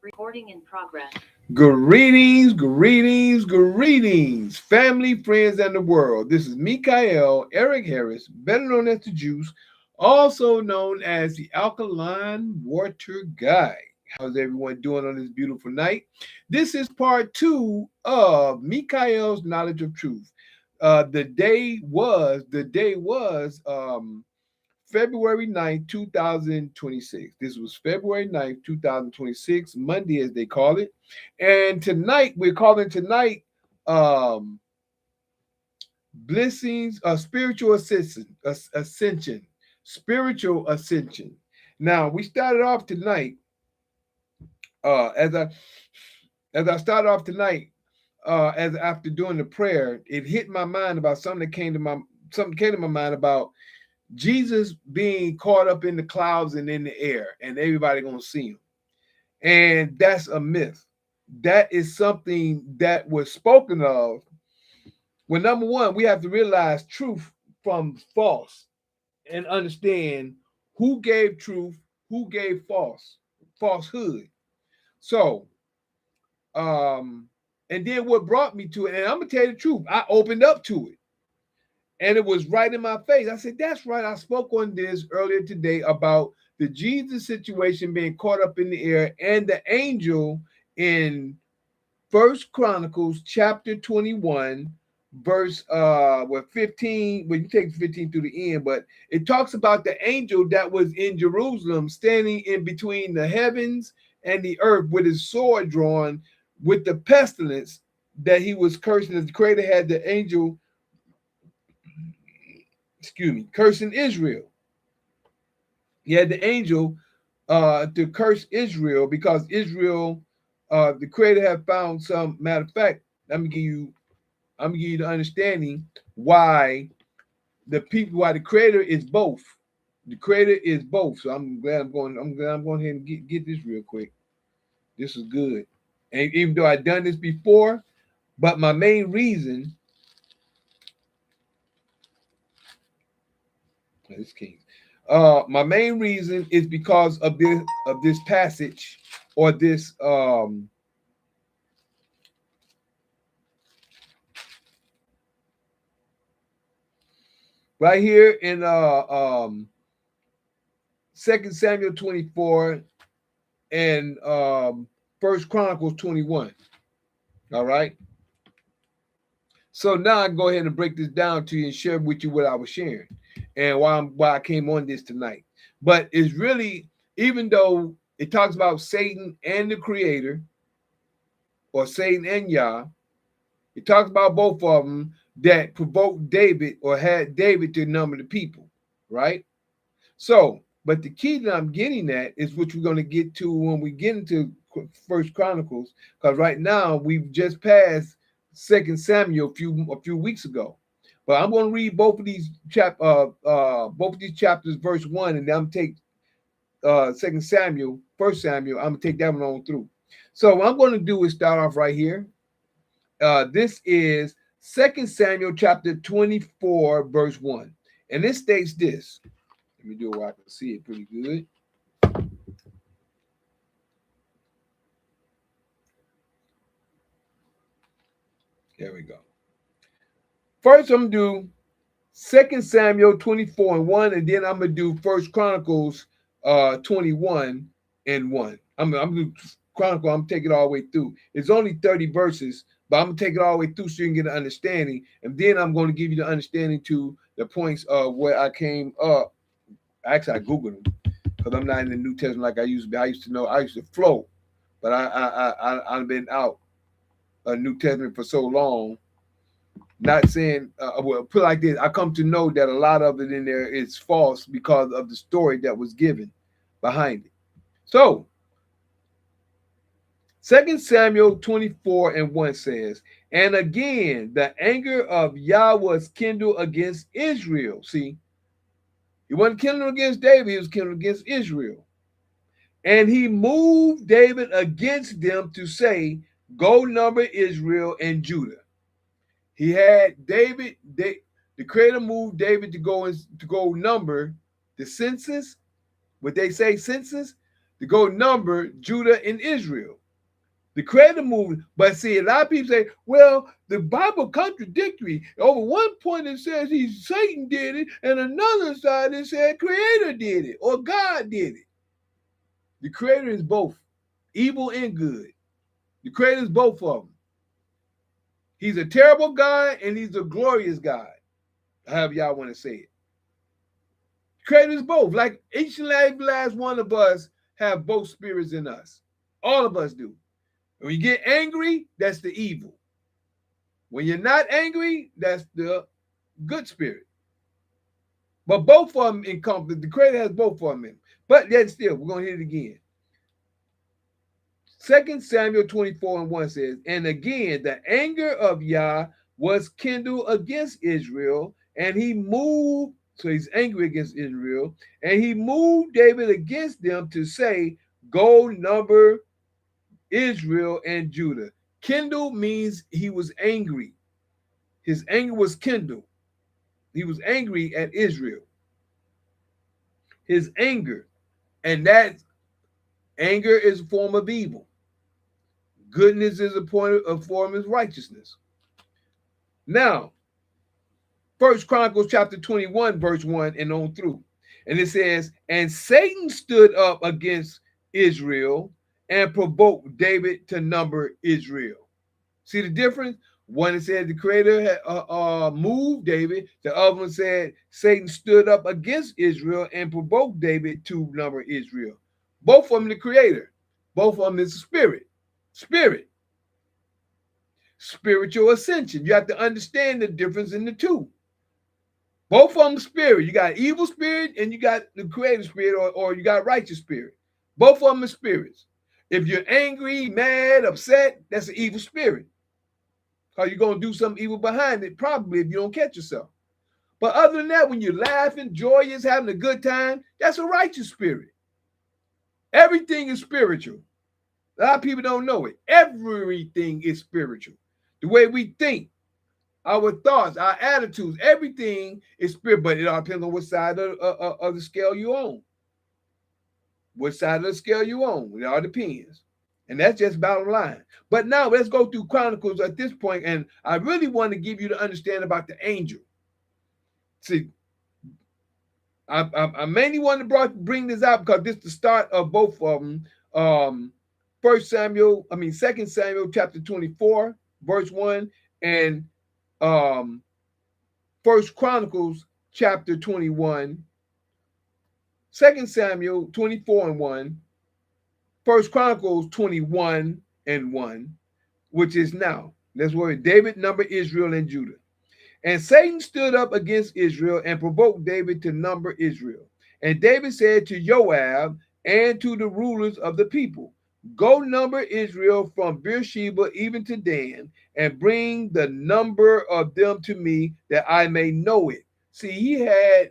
Recording in progress. Greetings, family, friends, and the world. This is Lkhyym, Eric Harris, better known as the Juice, also known as the Alkaline Water Guy. How's everyone doing on this beautiful night? This is part two of Lkhyym's Knowledge of Truth. The day was February 9th, 2026. This was February 9th, 2026, Monday as they call it. And tonight, we're calling tonight um blessings, ascension, spiritual ascension. Now, we started off tonight, uh, as I as I started off tonight, as after doing the prayer, it hit my mind about something came to my mind about Jesus being caught up in the clouds and in the air, and everybody gonna see him. And that's a myth. That is something that was spoken of. Well, number one, we have to realize truth from false and understand who gave truth, who gave falsehood. So, and then what brought me to it, and I'm gonna tell you the truth, I opened up to it. And it was right in my face. I said, that's right. I spoke on this earlier today about the Jesus situation being caught up in the air and the angel in First Chronicles chapter 21, verse 15. Well, you take 15 through the end, but it talks about the angel that was in Jerusalem standing in between the heavens and the earth with his sword drawn with the pestilence that he was cursing. The creator had the angel cursing Israel. He had the angel to curse Israel because Israel, the creator had found some. Matter of fact, I'm gonna give you the understanding why why the creator is both. The creator is both. So I'm glad I'm going ahead and get this real quick. This is good. And even though I've done this before, but my main reason, this king. My main reason is because of this passage or this right here in 2 Samuel 24 and First Chronicles 21. All right. So now I can go ahead and break this down to you and share with you what I was sharing and why I came on this tonight. But it's really, even though it talks about Satan and the creator, or Satan and Yah, it talks about both of them that provoked David or had David to number the people, right? So, but the key that I'm getting at is what we're going to get to when we get into First Chronicles, because right now we've just passed Second Samuel a few weeks ago. But I'm going to read both of these chapters, verse 1, and then I'm take Second Samuel, First Samuel. I'm gonna take that one on through. So what I'm going to do is start off right here. This is Second Samuel chapter 24, verse 1, and it states this. Let me do it where I can see it pretty good. There we go. First, I'm gonna do Second Samuel 24 and 1, and then I'm gonna do First Chronicles 21 and 1. I'm gonna do Chronicle. I'm gonna take it all the way through. It's only 30 verses, but I'm gonna take it all the way through so you can get an understanding, and then I'm going to give you the understanding to the points of where I came up. Actually, I googled them because I'm not in the New Testament like I used to be. I used to know. I used to float, but I've been out a New Testament for so long. Not saying, well, put it like this. I come to know that a lot of it in there is false because of the story that was given behind it. So, Second Samuel 24 and 1 says, and again, the anger of Yah was kindled against Israel. See, he wasn't kindled against David, he was kindled against Israel. And he moved David against them to say, go number Israel and Judah. He had David, the creator moved David to go number the census. What they say census, to go number Judah and Israel. The Creator moved, but see, a lot of people say, well, the Bible contradictory. Over one point it says Satan did it, and another side it said Creator did it, or God did it. The Creator is both, evil and good. The Creator is both of them. He's a terrible God, and he's a glorious God, however y'all want to say it. The Creator is both. Like each and every last one of us have both spirits in us. All of us do. When you get angry, that's the evil. When you're not angry, that's the good spirit. But both of them encompass, the Creator has both of them in. But yet still, we're going to hit it again. 2 Samuel 24:1 says, and again, the anger of Yah was kindled against Israel, and he moved, so he's angry against Israel, and he moved David against them to say, go number Israel and Judah. Kindle means he was angry. His anger was kindled. He was angry at Israel. His anger. And that anger is a form of evil. Goodness is a form of righteousness. Now, 1 Chronicles chapter 21, verse 1 and on through. And it says, and Satan stood up against Israel and provoked David to number Israel. See the difference? One said the Creator had moved David. The other one said Satan stood up against Israel and provoked David to number Israel. Both of them the Creator. Both of them is the Spirit. Spirit. Spiritual ascension. You have to understand the difference in the two. Both of them spirit. You got evil spirit and you got the Creator spirit, or you got righteous spirit. Both of them are spirits. If you're angry, mad, upset, that's an evil spirit. Because you're going to do something evil behind it, probably, if you don't catch yourself. But other than that, when you're laughing, joyous, having a good time, that's a righteous spirit. Everything is spiritual. A lot of people don't know it. Everything is spiritual. The way we think, our thoughts, our attitudes, everything is spirit, but it all depends on what side of the scale you on. What side of the scale you on? It all depends. And that's just bottom line. But now let's go through Chronicles at this point, and I really want to give you to understand about the angel. See, I mainly want to bring this out because this is the start of both of them. 2 Samuel chapter 24, verse 1, and 1 Chronicles chapter 21, 2 Samuel 24 and 1, 1 Chronicles 21 and 1, which is now. That's where David numbered Israel and Judah. And Satan stood up against Israel and provoked David to number Israel. And David said to Joab and to the rulers of the people, go number Israel from Beersheba even to Dan, and bring the number of them to me that I may know it. See, he had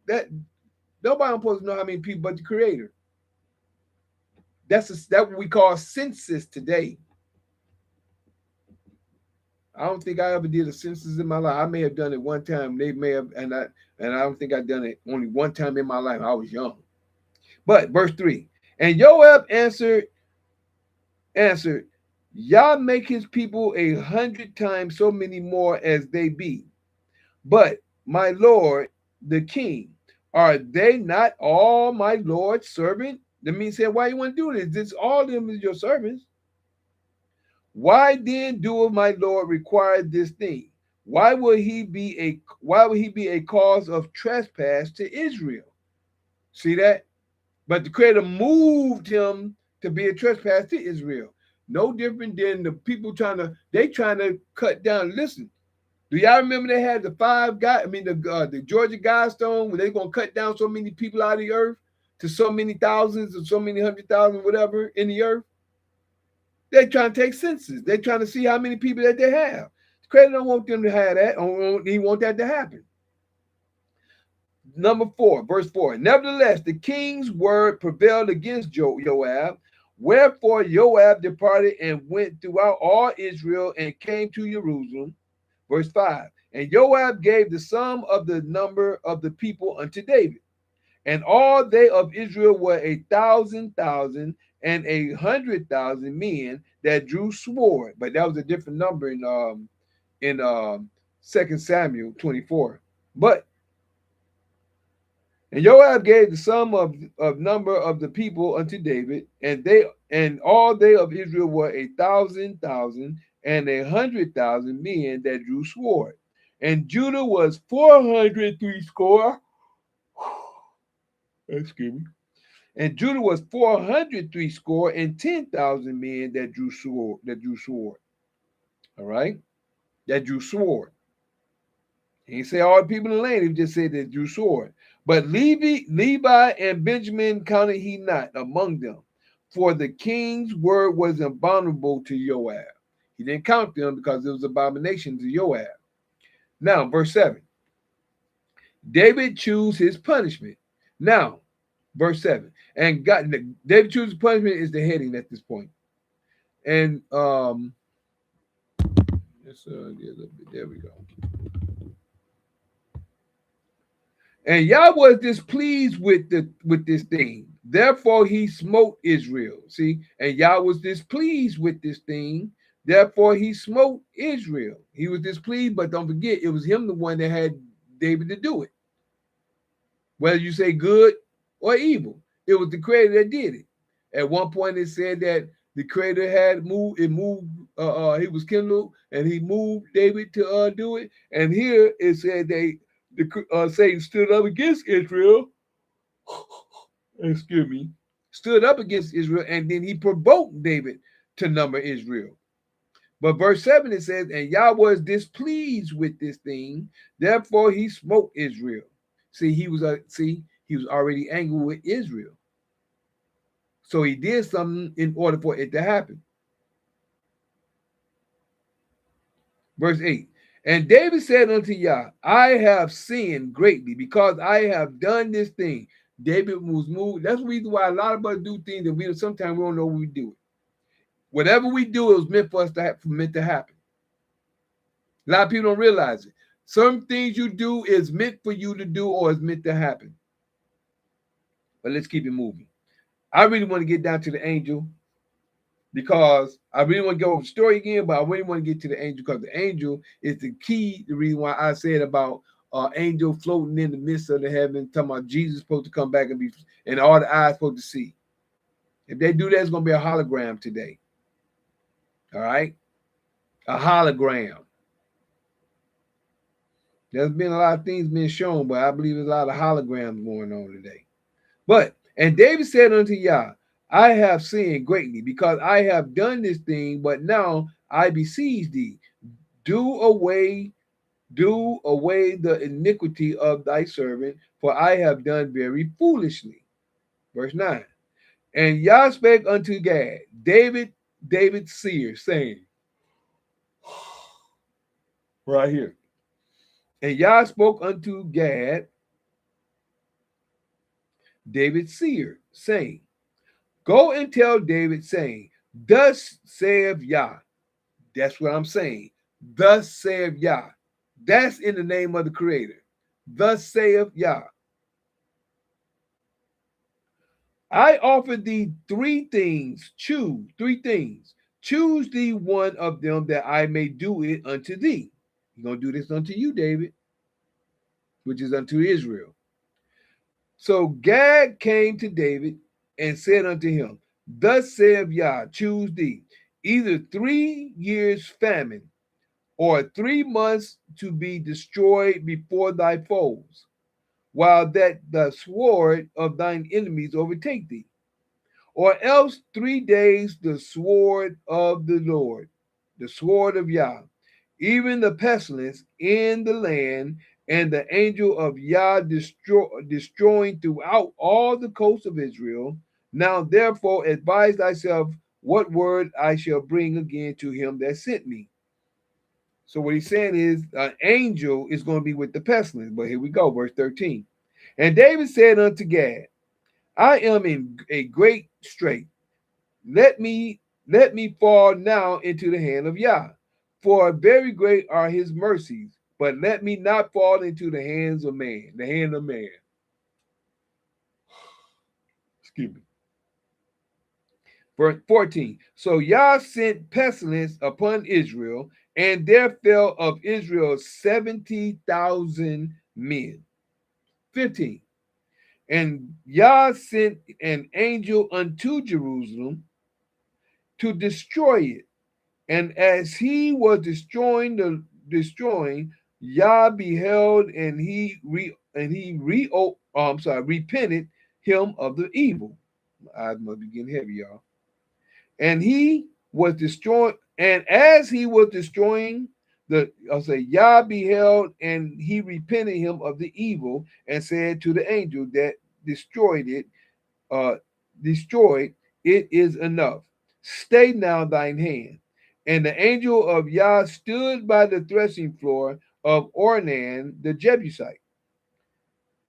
that. Nobody supposed to know how many people but the Creator. That's what we call census today. I don't think I ever did a census in my life. I may have done it one time. They may have, and I don't think I've done it only one time in my life. I was young. But verse 3. And Joab answered, Yah make his people 100 times so many more as they be. But my lord, the king, are they not all my lord's servant? That means saying, why you want to do this? This all of them is your servants. Why then doeth my lord require this thing? Why will he be a cause of trespass to Israel? See that? But the Creator moved him to be a trespass to Israel. No different than the people trying to cut down. Listen, do y'all remember they had the the Georgia Guidestone, where they're going to cut down so many people out of the earth to so many thousands or so many 100,000, whatever, in the earth? They're trying to take census. They're trying to see how many people that they have. The Creator don't want them to have that. He want that to happen. Number 4, verse 4. Nevertheless, the king's word prevailed against Joab. Wherefore Joab departed and went throughout all Israel and came to Jerusalem. Verse 5. And Joab gave the sum of the number of the people unto David. And all they of Israel were 1,000,000 and 100,000 men that drew sword. But that was a different number in 2 Samuel 24. But and Joab gave the sum of number of the people unto David, and all they of Israel were 1,000,000 and 100,000 men that drew sword. And Judah was 403 score. Excuse me. And Judah was 403 score and 10,000 men that drew sword. All right, that drew sword. He didn't say all the people in the land. He just said that drew sword. But Levi and Benjamin counted he not among them, for the king's word was abominable to Joab. He didn't count them because it was abomination to Joab. Now, verse 7. David chose his punishment. Now, verse 7. And David chooses punishment is the heading at this point. And there we go. And Yah was displeased with this thing. Therefore he smote Israel. See, and Yah was displeased with this thing. Therefore he smote Israel. He was displeased, but don't forget, it was him the one that had David to do it. Whether you say good or evil, it was the Creator that did it. At one point it said that the Creator had moved, he was kindled, and he moved David to do it. And here it said Satan stood up against Israel. Excuse me. Stood up against Israel, and then he provoked David to number Israel. But verse 7 it says, and Yah was displeased with this thing, therefore he smote Israel. See, he was already angry with Israel. So he did something in order for it to happen. Verse 8. And David said unto Yah, I have sinned greatly because I have done this thing. David was moved. That's the reason why a lot of us do things that sometimes we don't know when we do it. Whatever we do, it was meant for us meant to happen. A lot of people don't realize it. Some things you do is meant for you to do or is meant to happen. But let's keep it moving. I really want to get down to the angel because I really want to go over the story again, but I really want to get to the angel because the angel is the key. The reason why I said about angel floating in the midst of the heaven, talking about Jesus supposed to come back and all the eyes supposed to see. If they do that, it's going to be a hologram today. All right? A hologram. There's been a lot of things being shown, but I believe there's a lot of holograms going on today. And David said unto Yah, I have sinned greatly because I have done this thing, but now I beseech thee, do away the iniquity of thy servant, for I have done very foolishly. Verse 9. And Yah spake unto Gad, David's seer, saying, right here. And Yah spoke unto Gad, David's seer, saying, go and tell David, saying, thus saith Yah. That's what I'm saying. Thus saith Yah. That's in the name of the Creator. Thus saith Yah. I offer thee three things. Choose three things. Choose thee one of them that I may do it unto thee. He's going to do this unto you, David, which is unto Israel. So Gad came to David and said unto him, thus saith Yah, choose thee, either 3 years famine, or 3 months to be destroyed before thy foes, while that the sword of thine enemies overtake thee, or else 3 days the sword of the Lord, the sword of Yah, even the pestilence in the land, and the angel of Yah destroying throughout all the coast of Israel. Now therefore advise thyself what word I shall bring again to him that sent me. So what he's saying is an angel is going to be with the pestilence. But here we go, verse 13. And David said unto Gad, I am in a great strait. Let me fall now into the hand of Yah, for very great are his mercies. But let me not fall into the hands of man, the hand of man. Excuse me. Verse 14. So Yah sent pestilence upon Israel, and there fell of Israel 70,000 men. 15. And Yah sent an angel unto Jerusalem to destroy it. And as he was destroying, Yah beheld, and repented him of the evil. My eyes must be getting heavy, y'all. And he was destroyed, and as he was destroying Yah beheld, and he repented him of the evil, and said to the angel that destroyed, it is enough. Stay now thine hand. And the angel of Yah stood by the threshing floor of Ornan the Jebusite.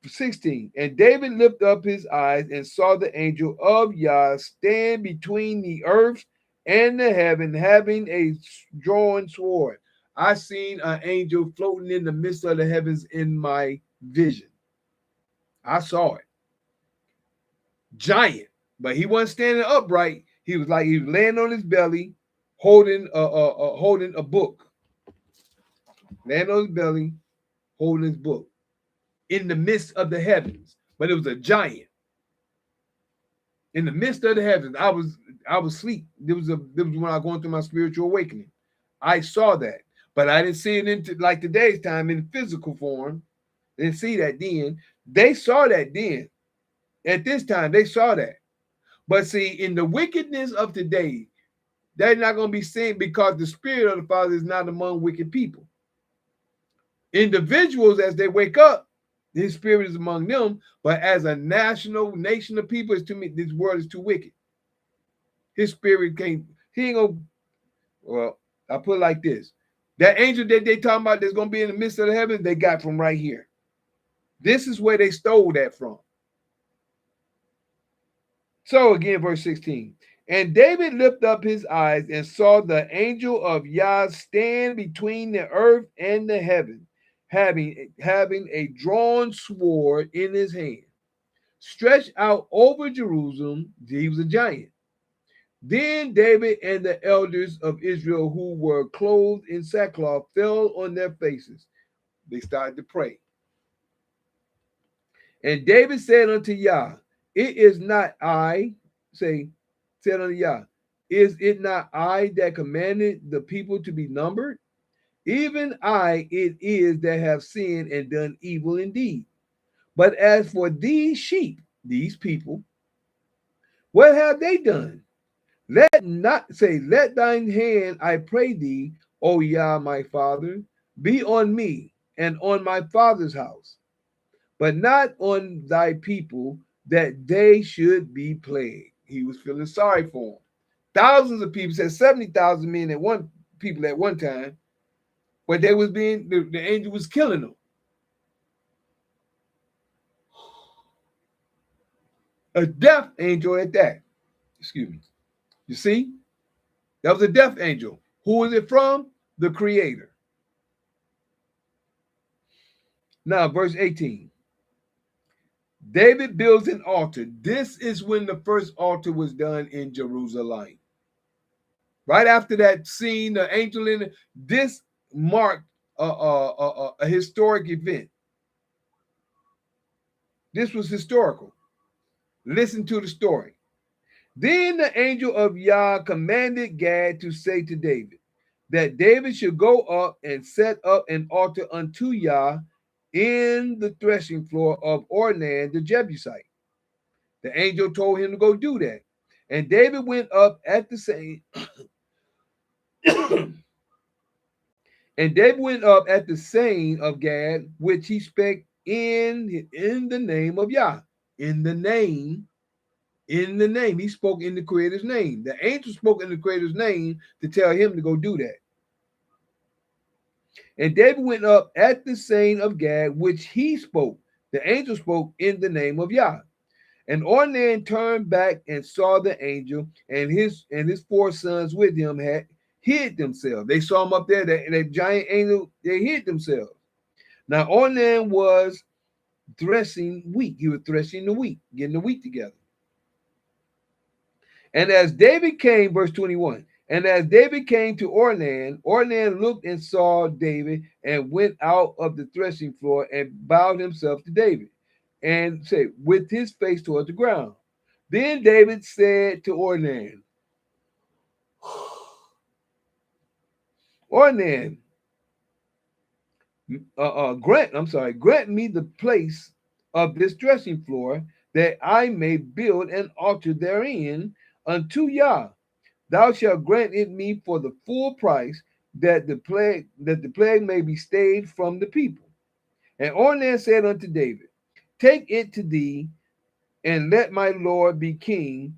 16. And David lifted up his eyes and saw the angel of Yah stand between the earth and the heaven, having a drawn sword. I seen an angel floating in the midst of the heavens in my vision. I saw it. Giant, but he wasn't standing upright. He was laying on his belly, holding a book. Laying on his belly, holding his book in the midst of the heavens. But it was a giant in the midst of the heavens. I was asleep. This was when I was going through my spiritual awakening. I saw that, but I didn't see it into like today's time in physical form. They didn't see that then. They saw that then. At this time, they saw that. But see, in the wickedness of today, they're not going to be seen because the Spirit of the Father is not among wicked people. Individuals, as they wake up, His Spirit is among them. But as a nation of people, it's too me. This world is too wicked. His Spirit can't. He ain't gonna. Well, I put it like this: that angel that they talking about that's gonna be in the midst of the heavens, they got from right here. This is where they stole that from. So again, verse 16. And David lifted up his eyes and saw the angel of Yah stand between the earth and the heaven, having a drawn sword in his hand, stretched out over Jerusalem. He was a giant. Then David and the elders of Israel, who were clothed in sackcloth, fell on their faces. They started to pray. And David said unto Yah, it is not I, said unto Yah, is it not I that commanded the people to be numbered? Even I it is that have sinned and done evil indeed. But as for these sheep, these people, what have they done? Let thine hand, I pray thee, O Yah, my father, be on me and on my father's house, but not on thy people, that they should be plagued. He was feeling sorry for them. Thousands of people, said 70,000 men at one time, but they was being the angel was killing them. A death angel at that. Excuse me. You see? That was a death angel. Who was it from? The Creator. Now, verse 18. David builds an altar. This is when the first altar was done in Jerusalem. Right after that scene, the angel in it, this marked a historic event. This was historical. Listen to the story. Then the angel of Yah commanded Gad to say to David, that David should go up and set up an altar unto Yah in the threshing floor of Ornan the Jebusite. The angel told him to go do that. And David went up at the same and David went up at the saying of Gad, which he spake in the name of Yah. In the name. He spoke in the Creator's name. The angel spoke in the Creator's name to tell him to go do that. And David went up at the saying of Gad, which he spoke. The angel spoke in the name of Yah. And Ornan turned back and saw the angel, and his 4 sons with him had hid themselves. They saw him up there, that giant angel, they hid themselves. Now Ornan was threshing wheat. He was threshing the wheat, getting the wheat together. And as David came, verse 21, and as David came to Ornan, Ornan looked and saw David and went out of the threshing floor and bowed himself to David and said, with his face toward the ground. Then David said to Ornan, Ornan, grant me the place of this threshing floor, that I may build an altar therein unto Yah. Thou shalt grant it me for the full price, that the plague may be stayed from the people. And Ornan said unto David, take it to thee, and let my lord be king,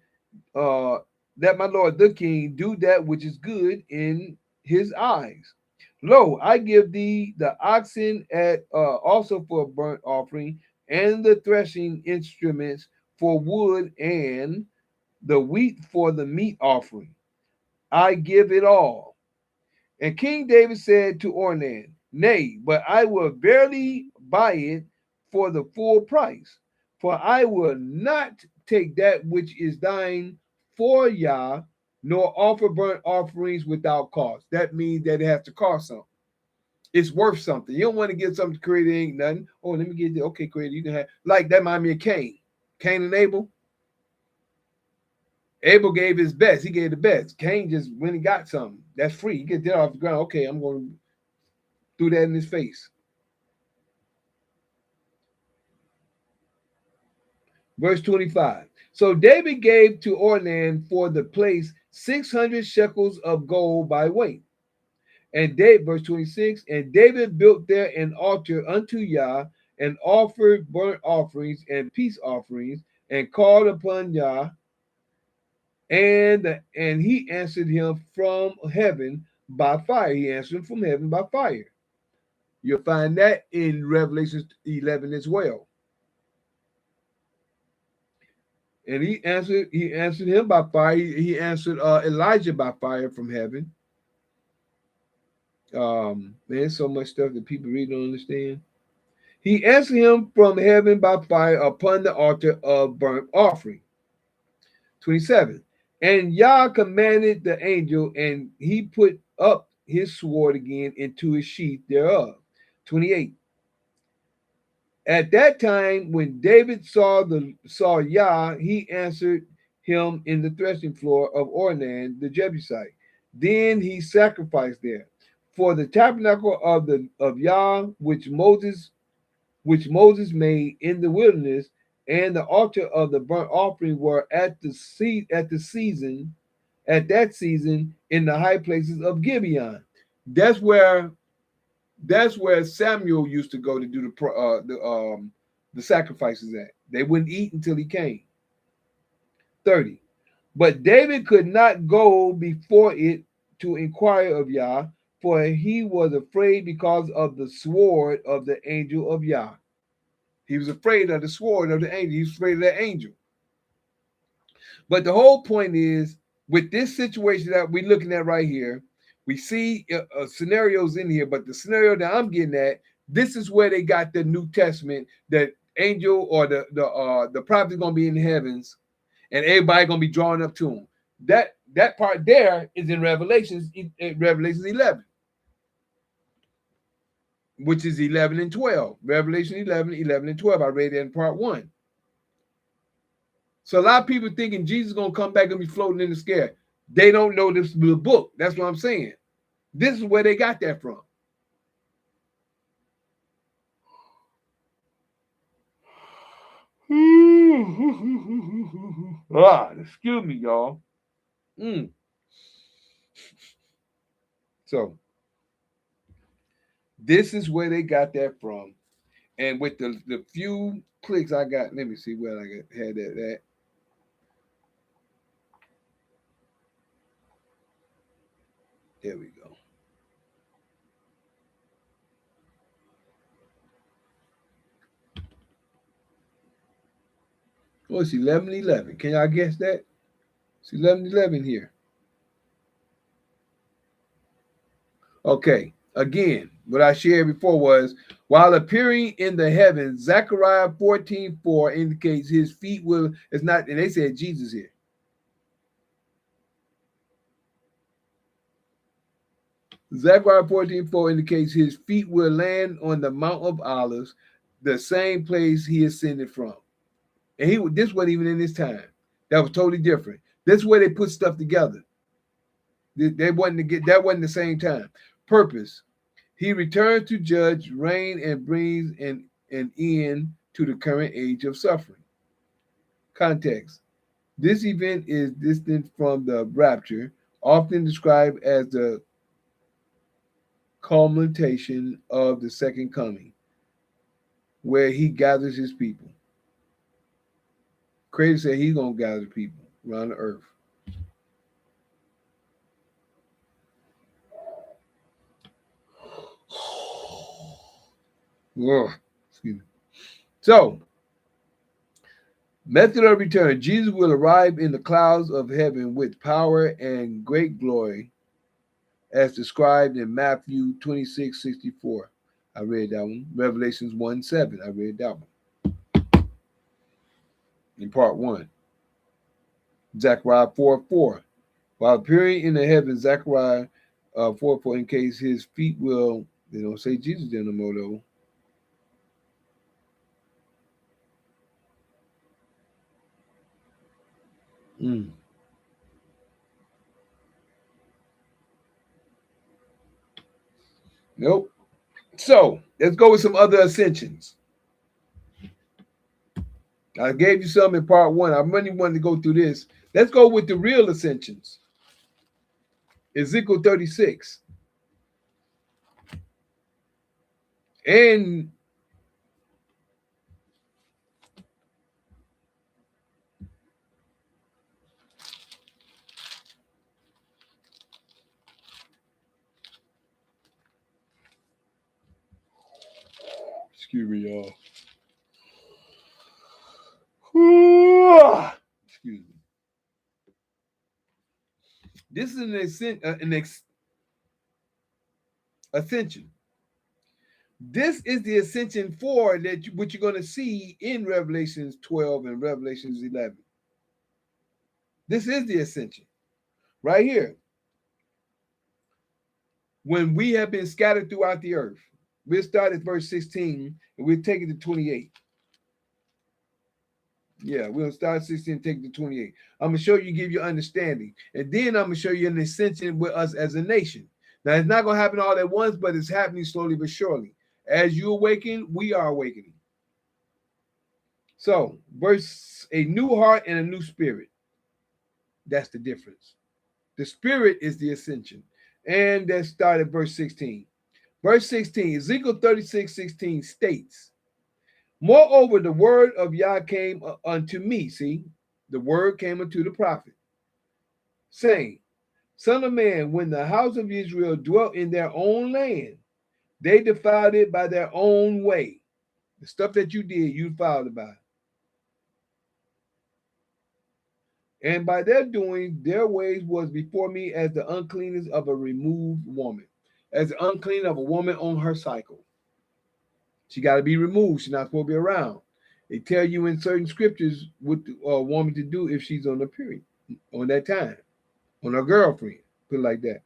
that my lord the king do that which is good in his eyes. Lo, I give thee the oxen at also for a burnt offering, and the threshing instruments for wood, and the wheat for the meat offering. I give it all. And King David said to Ornan, nay, but I will barely buy it for the full price, for I will not take that which is thine for Yah, nor offer burnt offerings without cost. That means that it has to cost something. It's worth something. You don't want to get something created, ain't nothing. Oh, let me get it. Okay, created. You can have, like that remind me of Cain. Cain and Abel. Abel gave his best. He gave the best. Cain just went and got something. That's free. He gets that off the ground. Okay, I'm going to do that in his face. Verse 25. So David gave to Ornan for the place 600 shekels of gold by weight. And David, verse 26, and David built there an altar unto Yah, and offered burnt offerings and peace offerings, and called upon Yah. And he answered him from heaven by fire. He answered him from heaven by fire. You'll find that in Revelation 11 as well. And he answered him by fire. He answered Elijah by fire from heaven. Man, so much stuff that people really don't understand. He answered him from heaven by fire upon the altar of burnt offering. 27. And Yah commanded the angel, and he put up his sword again into his sheath thereof. 28. At that time, when David saw Yah, he answered him in the threshing floor of Ornan the Jebusite. Then he sacrificed there. For the tabernacle of Yah, which Moses made in the wilderness, and the altar of the burnt offering were at that season in the high places of Gibeon. That's where Samuel used to go to do the sacrifices at. They wouldn't eat until he came. 30. But David could not go before it to inquire of Yah, for he was afraid because of the sword of the angel of Yah. He was afraid of the sword of the angel. He was afraid of that angel. But the whole point is, with this situation that we're looking at right here, we see scenarios in here, but the scenario that I'm getting at, this is where they got the New Testament, that angel or the prophet is going to be in the heavens, and everybody going to be drawn up to him. That part there is in Revelations 11. Which is 11 and 12. Revelation 11 and 12. I read that in part 1. So a lot of people thinking Jesus is going to come back and be floating in the sky. They don't know this book. That's what I'm saying. This is where they got that from. Excuse me, y'all. So this is where they got that from. And with the few clicks I got, let me see where I had that at. There we go. Oh, it's 11:11. Can y'all guess that? It's 11:11 here. Okay. Again, what I shared before was, while appearing in the heavens, Zechariah 14:4 indicates his feet is not, and they said Jesus here. Zechariah 14:4 indicates his feet will land on the Mount of Olives, the same place he ascended from. And this wasn't even in his time. That was totally different. This is where they put stuff together. That wasn't the same time. Purpose. He returns to judge, reign, and brings an end to the current age of suffering. Context. This event is distant from the rapture, often described as the culmination of the second coming, where he gathers his people. Creator said he's going to gather people around the earth. Excuse me. So, method of return. Jesus will arrive in the clouds of heaven with power and great glory, as described in Matthew 26:64. I read that one. Revelations 1:7. I read that one. In part 1. Zechariah 4:4. While appearing in the heavens, Zechariah 4:4, in case his feet will, they don't say Jesus there no more though. Nope. So let's go with some other ascensions. I gave you some in part 1. I really wanted to go through this. Let's go with the real ascensions. Ezekiel 36. And excuse me, y'all. Excuse me. This is an ascension. This is the ascension 4 what you're going to see in Revelations 12 and Revelations 11. This is the ascension right here. When we have been scattered throughout the earth. We'll start at verse 16 and we'll take it to 28. Yeah, we'll start at 16 and take it to 28. I'm going to show you, give you understanding. And then I'm going to show you an ascension with us as a nation. Now, it's not going to happen all at once, but it's happening slowly but surely. As you awaken, we are awakening. So, a new heart and a new spirit. That's the difference. The spirit is the ascension. And let's start at verse 16. Verse 16, Ezekiel 36:16 states, moreover, the word of Yah came unto me. See, the word came unto the prophet, saying, Son of man, when the house of Israel dwelt in their own land, they defiled it by their own way. The stuff that you did, you defiled it by. And by their doing, their ways was before me as the uncleanness of a removed woman, as the unclean of a woman on her cycle. She got to be removed. She's not supposed to be around. They tell you in certain scriptures what a woman to do if she's on the period, on that time, on her girlfriend. Put it like that.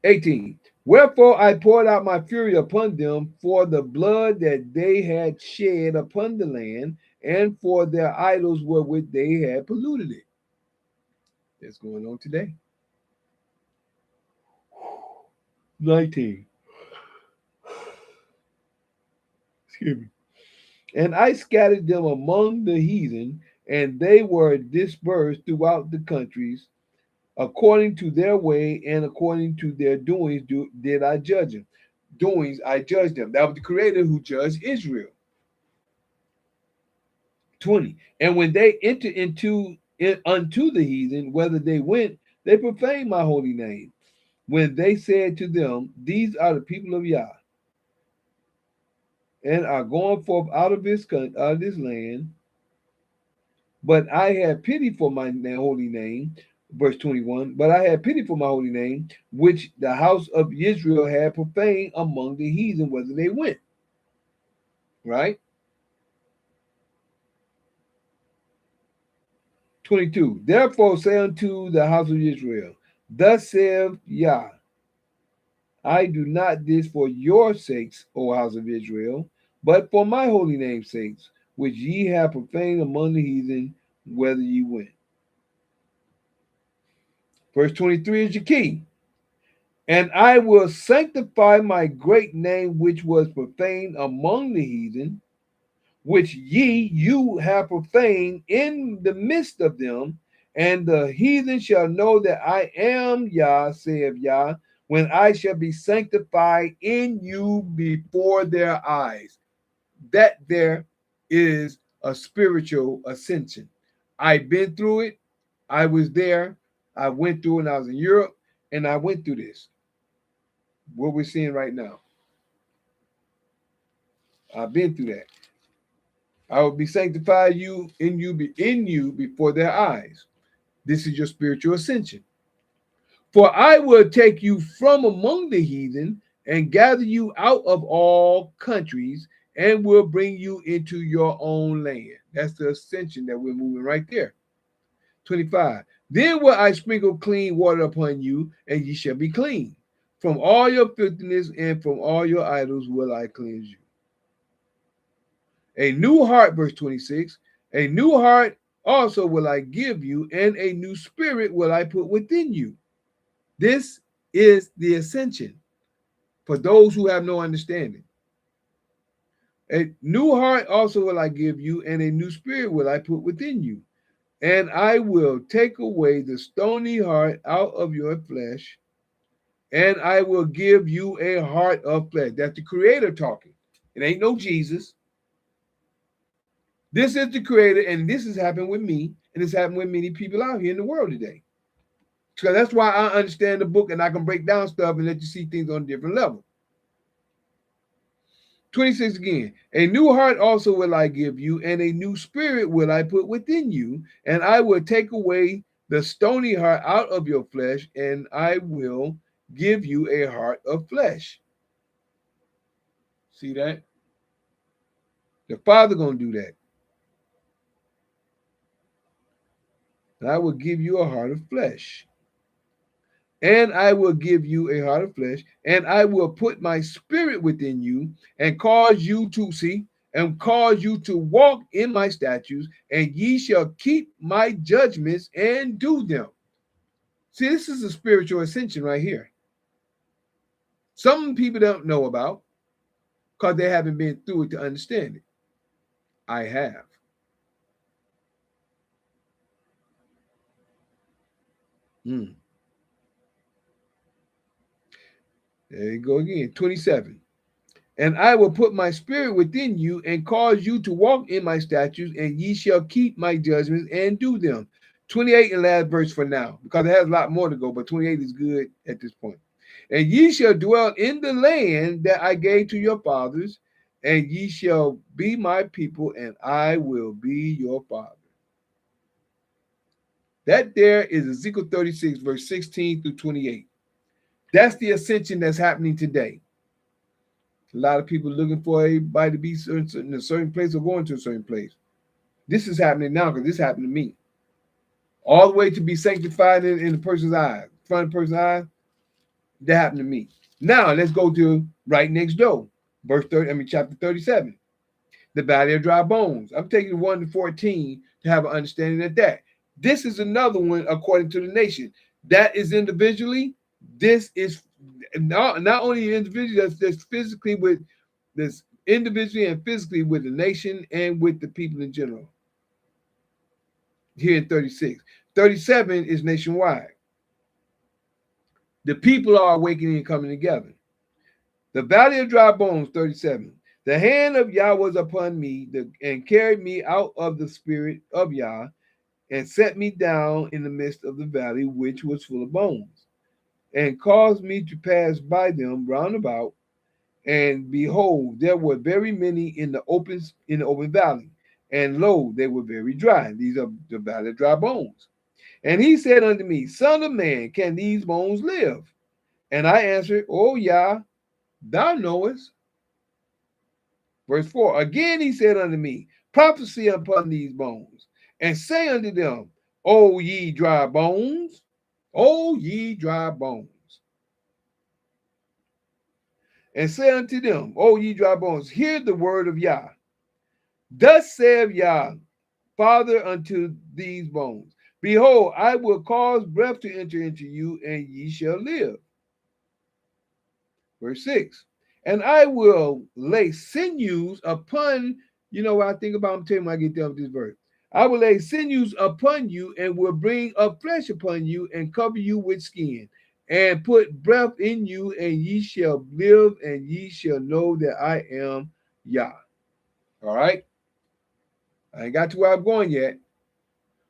18. Wherefore I poured out my fury upon them for the blood that they had shed upon the land, and for their idols wherewith they had polluted it. That's going on today. 19. Excuse me. And I scattered them among the heathen, and they were dispersed throughout the countries. According to their way and according to their doings did I judge them. Doings I judged them. That was the Creator who judged Israel. 20. And when they entered unto the heathen, whether they went, they profaned my holy name. When they said to them, these are the people of Yah, and are going forth out of this land. But I had pity for my holy name. Verse 21. But I had pity for my holy name, which the house of Israel had profaned among the heathen, whether they went. Right? 22. Therefore say unto the house of Israel, Thus saith Yah, I do not this for your sakes, O house of Israel, but for my holy name's sakes, which ye have profaned among the heathen, whether ye went. Verse 23 is your key. And I will sanctify my great name, which was profaned among the heathen, which you have profaned in the midst of them, and the heathen shall know that I am Yah, saith Yah, when I shall be sanctified in you before their eyes. That there is a spiritual ascension. I've been through it. I was there. I went through it when I was in Europe, and I went through this. What we're seeing right now. I've been through that. I will be sanctified in you before their eyes. This is your spiritual ascension. For I will take you from among the heathen and gather you out of all countries and will bring you into your own land. That's the ascension that we're moving right there. 25. Then will I sprinkle clean water upon you, and ye shall be clean. From all your filthiness and from all your idols will I cleanse you. A new heart, verse 26, a new heart also will I give you, and a new spirit will I put within you. This is the ascension for those who have no understanding. A new heart also will I give you, and a new spirit will I put within you. And I will take away the stony heart out of your flesh, and I will give you a heart of flesh. That's the Creator talking. It ain't no Jesus. This is the Creator, and this has happened with me, and it's happened with many people out here in the world today. So that's why I understand the book, and I can break down stuff and let you see things on a different level. 26 again. A new heart also will I give you, and a new spirit will I put within you, and I will take away the stony heart out of your flesh, and I will give you a heart of flesh. See that? The Father gonna do that. And I will give you a heart of flesh. And I will give you a heart of flesh, and I will put my spirit within you and cause you to see and cause you to walk in my statutes, and ye shall keep my judgments and do them. See, this is a spiritual ascension right here. Some people don't know about because they haven't been through it to understand it. I have. There you go again. 27. And I will put my spirit within you and cause you to walk in my statutes, and ye shall keep my judgments and do them. 28 and last verse for now, because it has a lot more to go, but 28 is good at this point. And ye shall dwell in the land that I gave to your fathers, and ye shall be my people, and I will be your father. That there is Ezekiel 36, verse 16 through 28. That's the ascension that's happening today. A lot of people looking for everybody to be in a certain place or going to a certain place. This is happening now because this happened to me. All the way to be sanctified in the person's eyes, front of the person's eyes, that happened to me. Now let's go to right next door, chapter 37. The valley of dry bones. I'm taking 1 to 14 to have an understanding of that. This is another one according to the nation. That is individually. This is not only individually, that's physically with this individually and physically with the nation and with the people in general. Here in 36. 37 is nationwide. The people are awakening and coming together. The valley of dry bones, 37. The hand of Yah was upon me and carried me out of the spirit of Yah and set me down in the midst of the valley, which was full of bones, and caused me to pass by them round about. And behold, there were very many in the open valley, and lo, they were very dry. These are the valley of dry bones. And he said unto me, Son of man, can these bones live? And I answered, O Yah, thou knowest. Verse 4. Again he said unto me, Prophesy upon these bones, and say unto them, O ye dry bones, O ye dry bones, and say unto them, O ye dry bones, hear the word of Yah. Thus saith Yah, Father, unto these bones, behold, I will cause breath to enter into you, and ye shall live. Verse 6. And I will lay sinews upon, you know what I think about, I'm telling you when I get done with this verse. I will lay sinews upon you, and will bring up flesh upon you, and cover you with skin, and put breath in you, and ye shall live, and ye shall know that I am Yah. All right? I ain't got to where I'm going yet.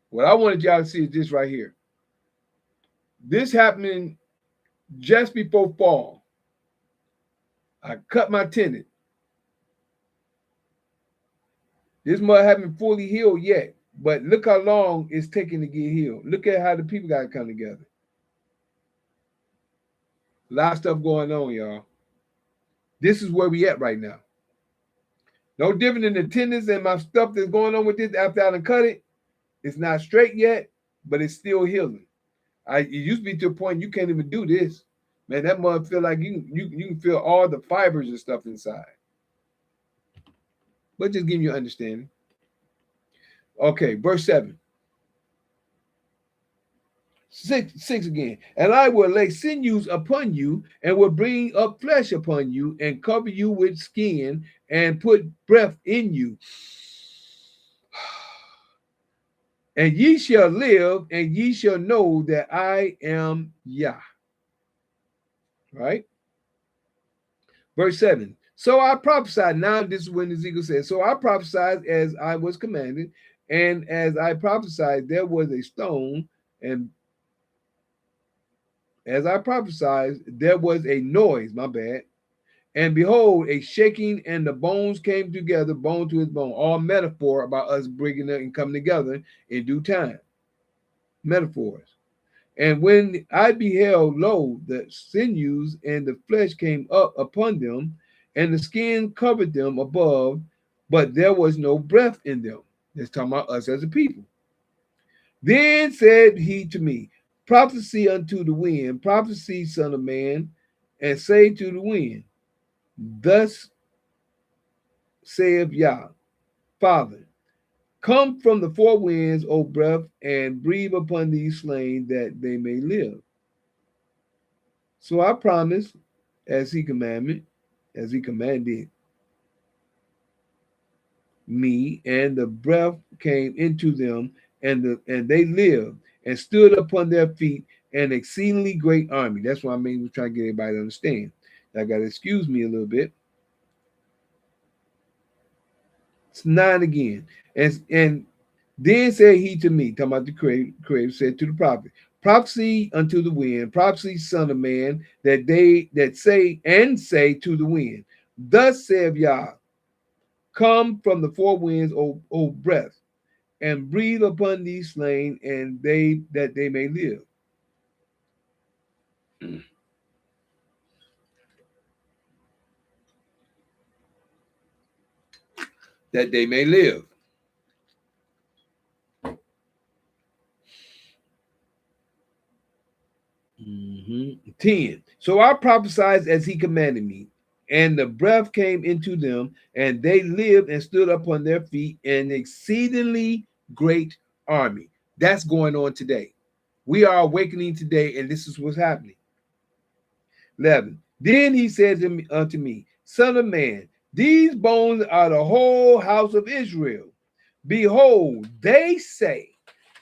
What I wanted y'all to see is this right here. This happening just before fall. I cut my tendon. This mud haven't fully healed yet, but look how long it's taking to get healed. Look at how the people got to come together. A lot of stuff going on, y'all. This is where we at right now. No different than the tendons and my stuff that's going on with this after I done cut it. It's not straight yet, but it's still healing. It used to be to a point you can't even do this. Man, that mud feel like you can feel all the fibers and stuff inside. But just give you understanding. Okay, verse 7. 6 again. And I will lay sinews upon you, and will bring up flesh upon you, and cover you with skin, and put breath in you. And ye shall live, and ye shall know that I am Yah. Right? Verse 7. So I prophesied. Now this is when Ezekiel says, so I prophesied as I was commanded, and as I prophesied, there was a stone, and as I prophesied, there was a noise, my bad. And behold, a shaking, and the bones came together, bone to his bone. All metaphor about us bringing it and coming together in due time. Metaphors. And when I beheld, lo, the sinews and the flesh came up upon them, and the skin covered them above, but there was no breath in them. That's talking about us as a people. Then said he to me, prophesy unto the wind, prophesy, son of man, and say to the wind, thus saith Yah, Father, come from the four winds, O breath, and breathe upon these slain that they may live. So I promised, as he commanded me, and the breath came into them, and they lived and stood upon their feet, an exceedingly great army. That's what I mean. We're trying to get everybody to understand. I got to excuse me a little bit. It's 9 again. And then said he to me, talking about the Creator, said to the prophet, prophecy unto the wind, prophecy, son of man, that say to the wind, thus saith Yah, come from the four winds, O breath, and breathe upon these slain, and that they may live. That they may live. 10. So I prophesied as he commanded me, and the breath came into them, and they lived and stood upon their feet, an exceedingly great army. That's going on today. We are awakening today, and this is what's happening. 11. Then he said unto me, son of man, these bones are the whole house of Israel. Behold, they say,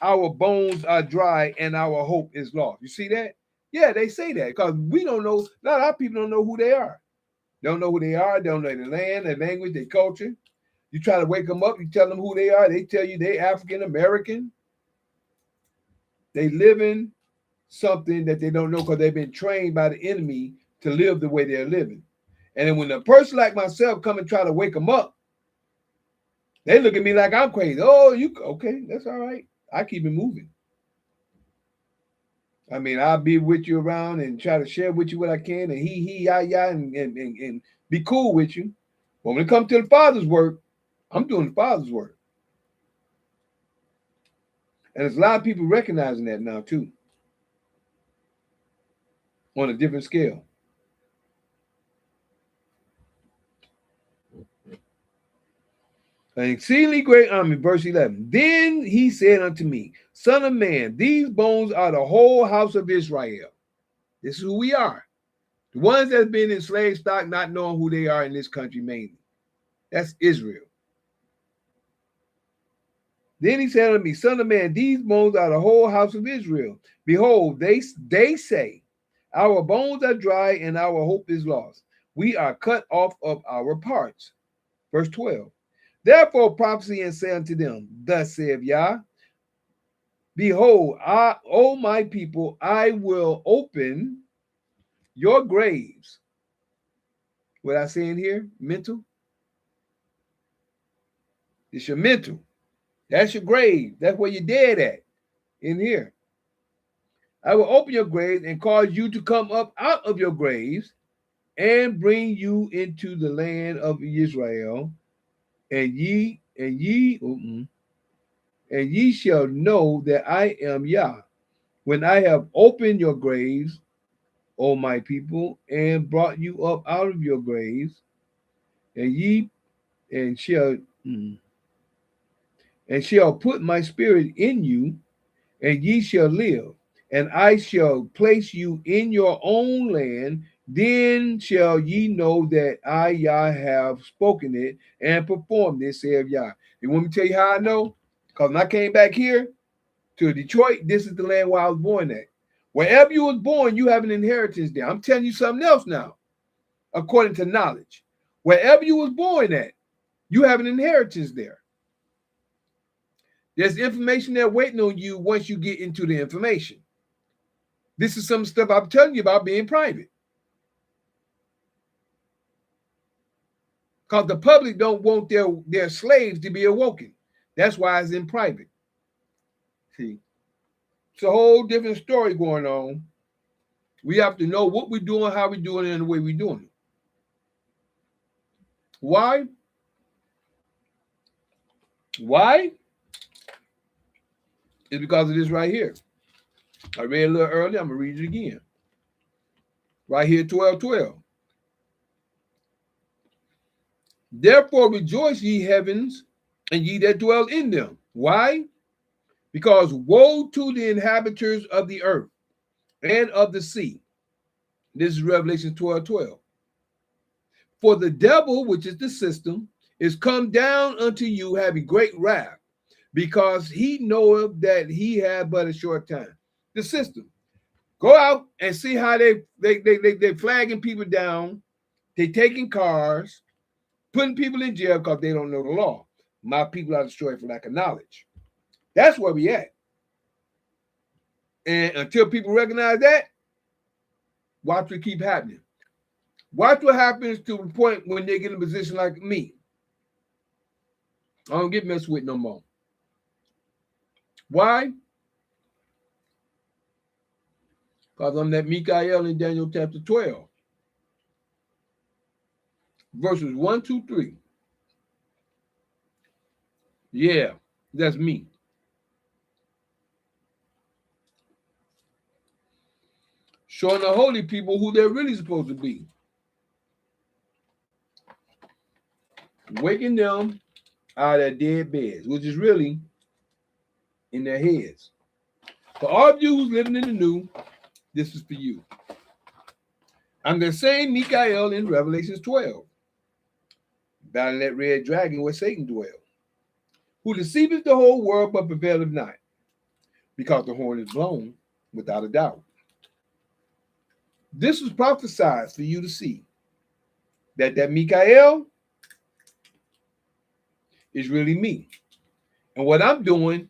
our bones are dry and our hope is lost. You see that? Yeah, they say that because we don't know. A lot of people don't know who they are. Don't know who they are. Don't know their land, their language, their culture. You try to wake them up. You tell them who they are. They tell you they African American. They live in something that they don't know because they've been trained by the enemy to live the way they're living. And then when a person like myself come and try to wake them up, they look at me like I'm crazy. Oh, you okay? That's all right. I keep it moving. I mean, I'll be with you around and try to share with you what I can, and ya, and be cool with you. But when it comes to the Father's work, I'm doing the Father's work. And there's a lot of people recognizing that now, too. on a different scale. An exceedingly great army, verse 11. Then he said unto me, Son of man, these bones are the whole house of Israel. This is who we are. The ones that's been in slave stock, not knowing who they are in this country mainly. That's Israel. Then he said unto me, Son of man, these bones are the whole house of Israel. Behold, they say, our bones are dry and our hope is lost. We are cut off of our parts. Verse 12. Therefore prophesy and say unto them, Thus saith Yah, behold, O my people, I will open your graves. What I say in here? Mental? It's your mental. That's your grave. That's where you're dead at. In here. I will open your graves and cause you to come up out of your graves and bring you into the land of Israel, and ye shall know that I am Yah, when I have opened your graves, O my people, and brought you up out of your graves, and shall put my spirit in you, and ye shall live, and I shall place you in your own land. Then shall ye know that I, Yah, have spoken it and performed it, saith Yah. You want me to tell you how I know? Because when I came back here to Detroit, this is the land where I was born at. Wherever you was born, you have an inheritance there. I'm telling you something else now, according to knowledge. Wherever you was born at, you have an inheritance there. There's information there waiting on you once you get into the information. This is some stuff I'm telling you about being private. Because the public don't want their slaves to be awoken. That's why it's in private. See, it's a whole different story going on. We have to know what we're doing, how we're doing it, and the way we're doing it. Why? Why? It's because of this right here. I read a little earlier. I'm going to read it again. Right here, 12:12. Therefore rejoice, ye heavens, and ye that dwell in them. Why? Because woe to the inhabitants of the earth and of the sea. This is Revelation 12:12. For the devil, which is the system, is come down unto you having great wrath, because he knoweth that he had but a short time. The system. Go out and see how they flagging people down. They taking cars, putting people in jail because they don't know the law. My people are destroyed for lack of knowledge. That's where we at. And until people recognize that, watch what keep happening. Watch what happens to the point when they get in a position like me. I don't get messed with no more. Why? Because I'm that Mikael in Daniel chapter 12. Verses 1, 2, 3. Yeah, that's me. Showing the holy people who they're really supposed to be. Waking them out of their dead beds, which is really in their heads. For all of you who's living in the new, this is for you. I'm the same Mikael in Revelation 12. Battling that red dragon where Satan dwells, who deceiveth the whole world but prevaileth not, because the horn is blown without a doubt. This was prophesied for you to see that Mikael is really me. And what I'm doing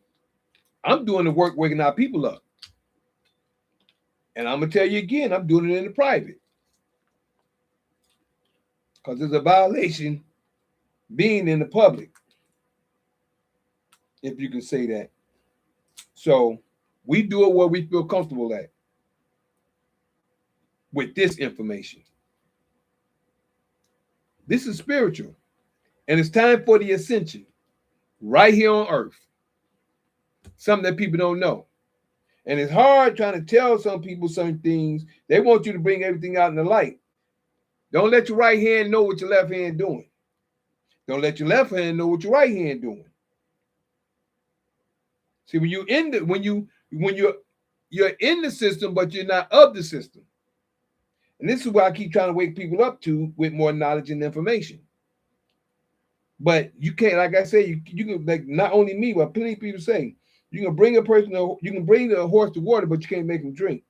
the work waking our people up. And I'm going to tell you again, I'm doing it in the private. Because there's a violation being in the public, if you can say that. So we do it where we feel comfortable at with this information. This is spiritual. And it's time for the ascension right here on earth. Something that people don't know. And it's hard trying to tell some people certain things. They want you to bring everything out in the light. Don't let your right hand know what your left hand doing. Don't let your left hand know what your right hand doing. See, when you're in the system, but you're not of the system. And this is what I keep trying to wake people up to with more knowledge and information. But you can't, like I said, you can, like, not only me, but plenty of people say, you can bring a person, you can bring a horse to water, but you can't make him drink.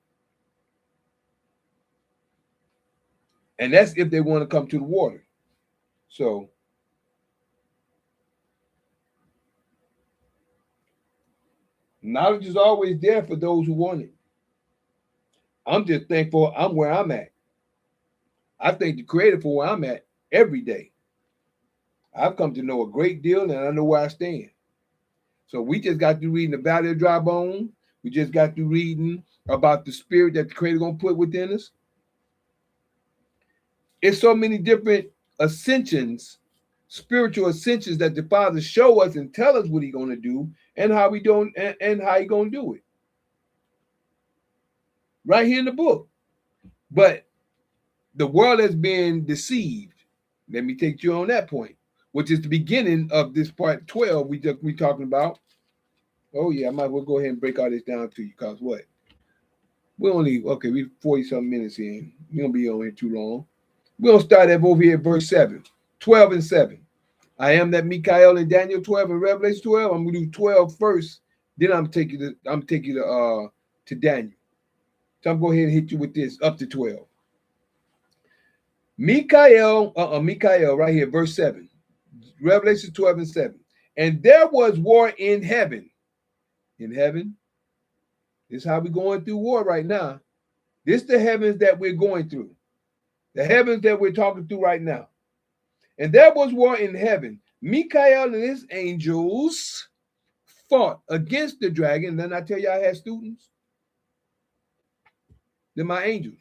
And that's if they want to come to the water. So knowledge is always there for those who want it. I'm just thankful I'm where I'm at. I thank the Creator for where I'm at every day. I've come to know a great deal, and I know where I stand. So we just got through reading the Valley of Dry Bones. We just got through reading about the spirit that the Creator gonna put within us. It's so many different ascensions, spiritual ascensions that the Father show us and tell us what He's gonna do and how we don't and how He gonna do it. Right here in the book. But the world has been deceived. Let me take you on that point, which is the beginning of this part 12 we talking about. Oh yeah, I might as well go ahead and break all this down to you, because what? We 40-something minutes in. We don't be on here too long. We're gonna start at over here at verse 7, 12 and 7. I am that Mikhail in Daniel 12 and Revelation 12. I'm gonna do 12 first, then I'm take you to Daniel. So I'm going to go ahead and hit you with this up to 12. Mikhail right here, verse 7. Revelation 12 and 7. And there was war in heaven. In heaven. This is how we're going through war right now. This is the heavens that we're going through. The heavens that we're talking through right now. And there was war in heaven. Mikhail and his angels fought against the dragon. Then I tell you I had students. They're my angels.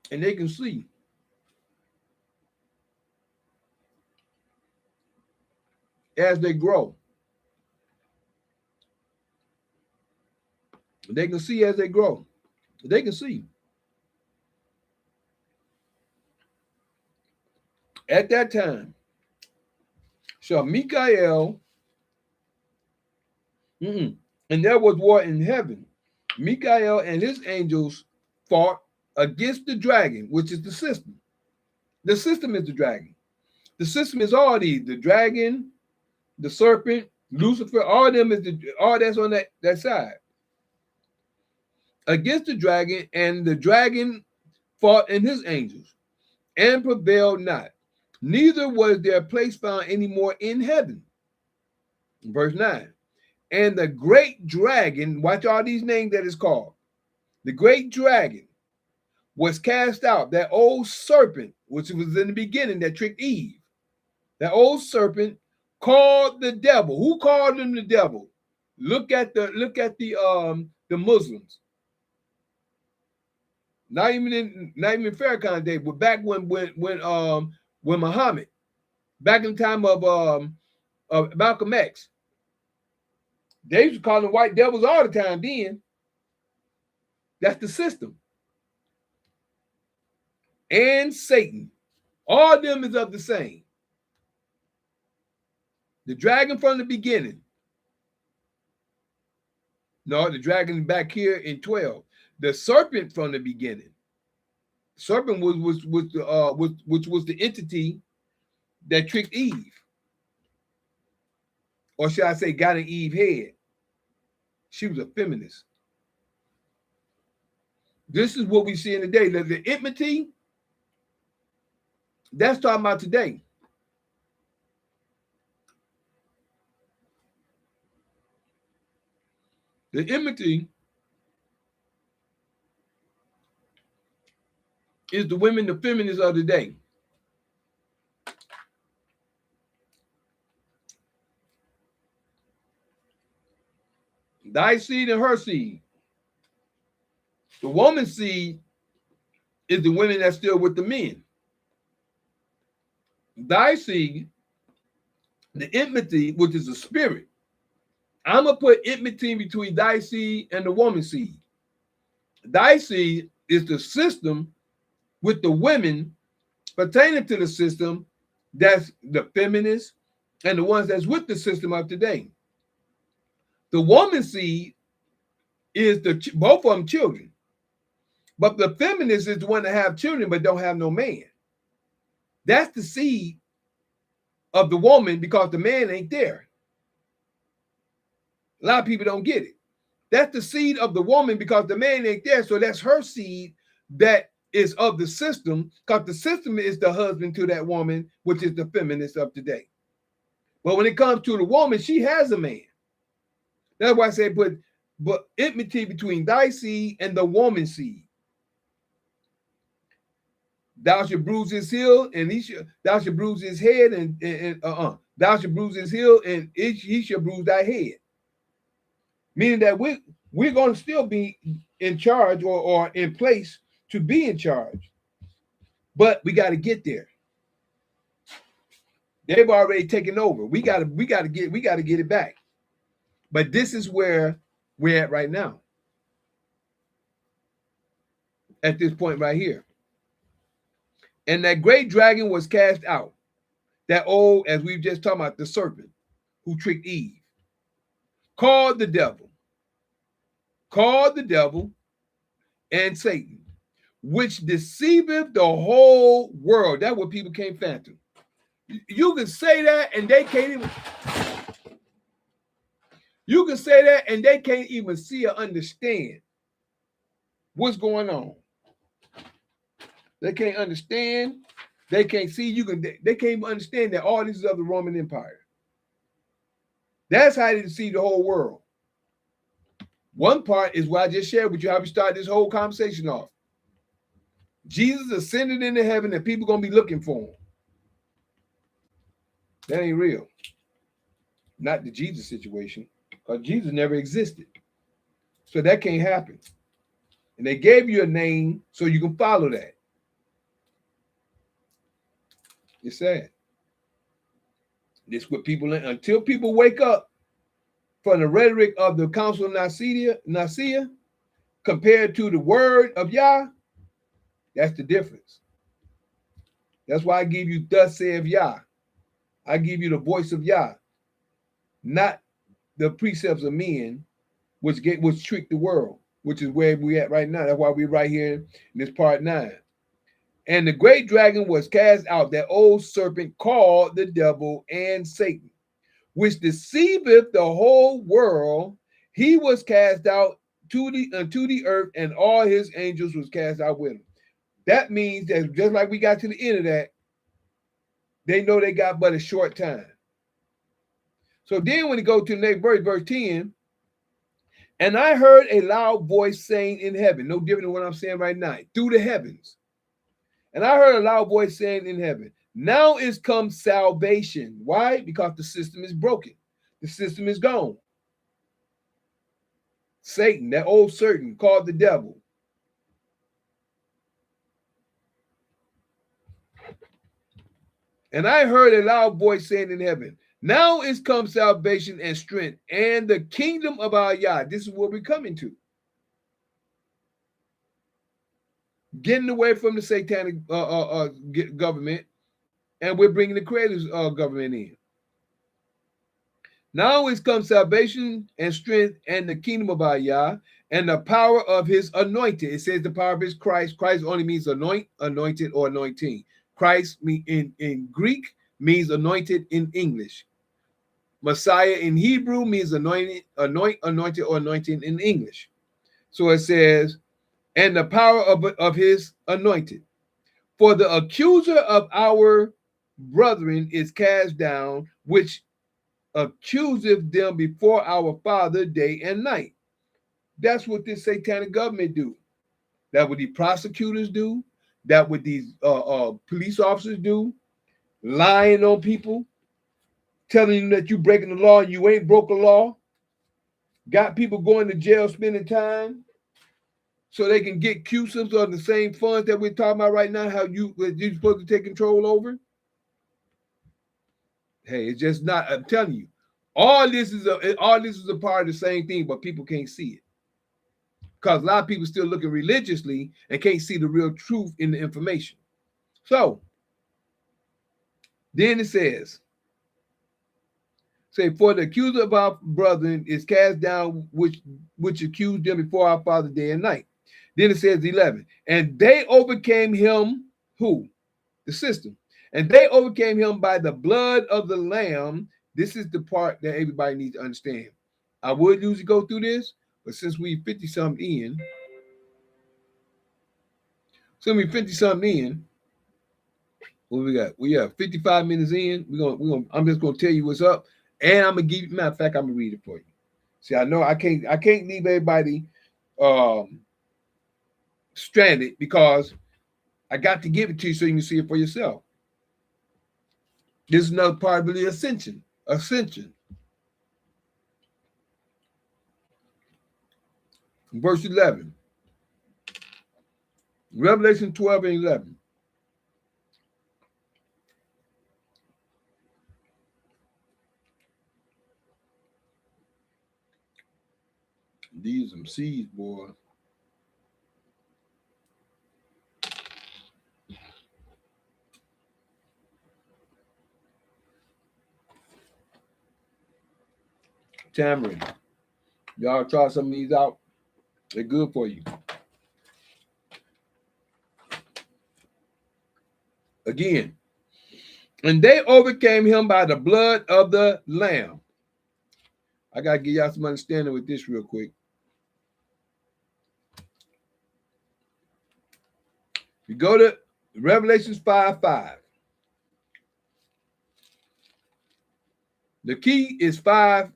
And they can see. As they grow. They can see as they grow. They can see. At that time, so Mikhail, and there was war in heaven. Mikhail and his angels fought against the dragon, which is the system. The system is the dragon. The system is all these: the dragon, the serpent, Lucifer. All of them is all that's on that side. Against the dragon, and the dragon fought and his angels, and prevailed not. Neither was their place found any more in heaven. Verse 9. And the great dragon, watch all these names that is called. The great dragon was cast out, that old serpent, which was in the beginning that tricked Eve. That old serpent called the devil. Who called him the devil? Look at the Muslims. Not even in Farrakhan day, but back when Muhammad, back in the time of Malcolm X, they used to call them white devils all the time then. That's the system. And Satan. All of them is of the same. The dragon from the beginning. No, the dragon back here in 12. The serpent from the beginning. Serpent was the entity that tricked Eve. Or should I say got in Eve's head. She was a feminist. This is what we see in today. The enmity, that's talking about today. The enmity is the women, the feminists of the day. Thy seed and her seed. The woman's seed is the women that's still with the men. Thy seed, the enmity, which is a spirit. I'm going to put enmity between thy seed and the woman's seed. Thy seed is the system with the women pertaining to the system that's the feminists and the ones that's with the system of today. The woman's seed is both of them children. But the feminist is the one that have children but don't have no man. That's the seed of the woman because the man ain't there. A lot of people don't get it. That's the seed of the woman because the man ain't there. So that's her seed that is of the system, because the system is the husband to that woman, which is the feminist of today. But when it comes to the woman, she has a man. That's why I say but enmity between thy seed and the woman's seed. Thou shalt bruise his heel, and thou shalt bruise his head, thou shalt bruise his heel, and he shall bruise thy head. Meaning that we're going to still be in charge or in place to be in charge. But we got to get there. They've already taken over. We got to get it back. But this is where we're at right now. At this point right here. And that great dragon was cast out. That old, as we've just talked about, the serpent who tricked Eve. Called the devil and Satan, which deceiveth the whole world. That's what people can't fathom. You can say that and they can't even. You can say that and they can't even see or understand what's going on. They can't understand. They can't see. They can't even understand that all this is of the Roman Empire. That's how they deceive the whole world. One part is what I just shared with you, how we start this whole conversation off. Jesus ascended into heaven and people going to be looking for him. That ain't real. Not the Jesus situation, because Jesus never existed. So that can't happen. And they gave you a name so you can follow that. It's sad. This what people, until people wake up from the rhetoric of the Council of Nicaea compared to the word of Yah, that's the difference. That's why I give you thus saith Yah. I give you the voice of Yah, not the precepts of men, which trick the world, which is where we at right now. That's why we're right here in this part 9. And the great dragon was cast out, that old serpent called the devil and Satan, which deceiveth the whole world. He was cast out unto the earth, and all his angels was cast out with him. That means that just like we got to the end of that, they know they got but a short time. So then when you go to the next verse 10, and I heard a loud voice saying in heaven, no different than what I'm saying right now, through the heavens. And I heard a loud voice saying in heaven, now is come salvation. Why? Because the system is broken. The system is gone. Satan, that old serpent called the devil. And I heard a loud voice saying in heaven, now is come salvation and strength and the kingdom of our Yah. This is what we're coming to. Getting away from the satanic government, and we're bringing the creator's government in. Now is come salvation and strength and the kingdom of our Yah and the power of his anointed. It says the power of his Christ. Christ only means anointed, or anointing. Christ in Greek means anointed in English. Messiah in Hebrew means anointed, or anointing in English. So it says, and the power of his anointed. For the accuser of our brethren is cast down, which accuseth them before our Father day and night. That's what this satanic government do. That's what the prosecutors do. That's what these police officers do. Lying on people, telling them that you breaking the law and you ain't broke the law. Got people going to jail, spending time, so they can get CUSIPs on the same funds that we're talking about right now, how you're supposed to take control over. Hey, it's just not, I'm telling you, All this is a part of the same thing, but people can't see it. Because a lot of people still looking religiously and can't see the real truth in the information. So then it says, for the accuser of our brethren is cast down, which accused them before our Father day and night. Then it says 11, and they overcame him, who? The system. And they overcame him by the blood of the Lamb. This is the part that everybody needs to understand. I would usually go through this, but since we 50-something in, what we got? We have 55 minutes in. I'm just gonna tell you what's up, and I'm gonna give you. Matter of fact, I'm gonna read it for you. See, I know I can't leave everybody stranded because I got to give it to you so you can see it for yourself. This is another part of the ascension. Verse 11. Revelation 12 and 11. These some seeds, boy. Tamarind. Y'all try some of these out. They're good for you. Again. And they overcame him by the blood of the Lamb. I got to give y'all some understanding with this real quick. You go to Revelations 5:5. The key is 5:5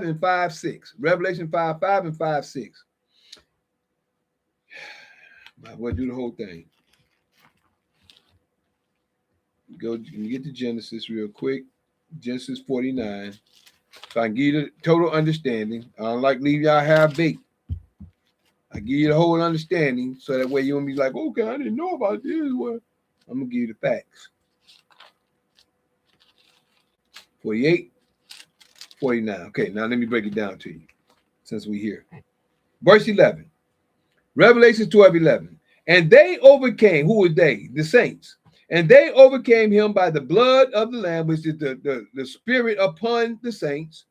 and 5:6. Revelation 5:5 and 5:6. Might as well do the whole thing. Go get to Genesis real quick. Genesis 49. So I can give you the total understanding. I don't like leave y'all half baked. I give you the whole understanding so that way you won't be like, okay, I didn't know about this. Well, I'm gonna give you the facts. 48, 49. Okay, now let me break it down to you since we're here. Verse 11. Revelation 12:11. And they overcame, who were they? The saints. And they overcame him by the blood of the Lamb, which is the spirit upon the saints,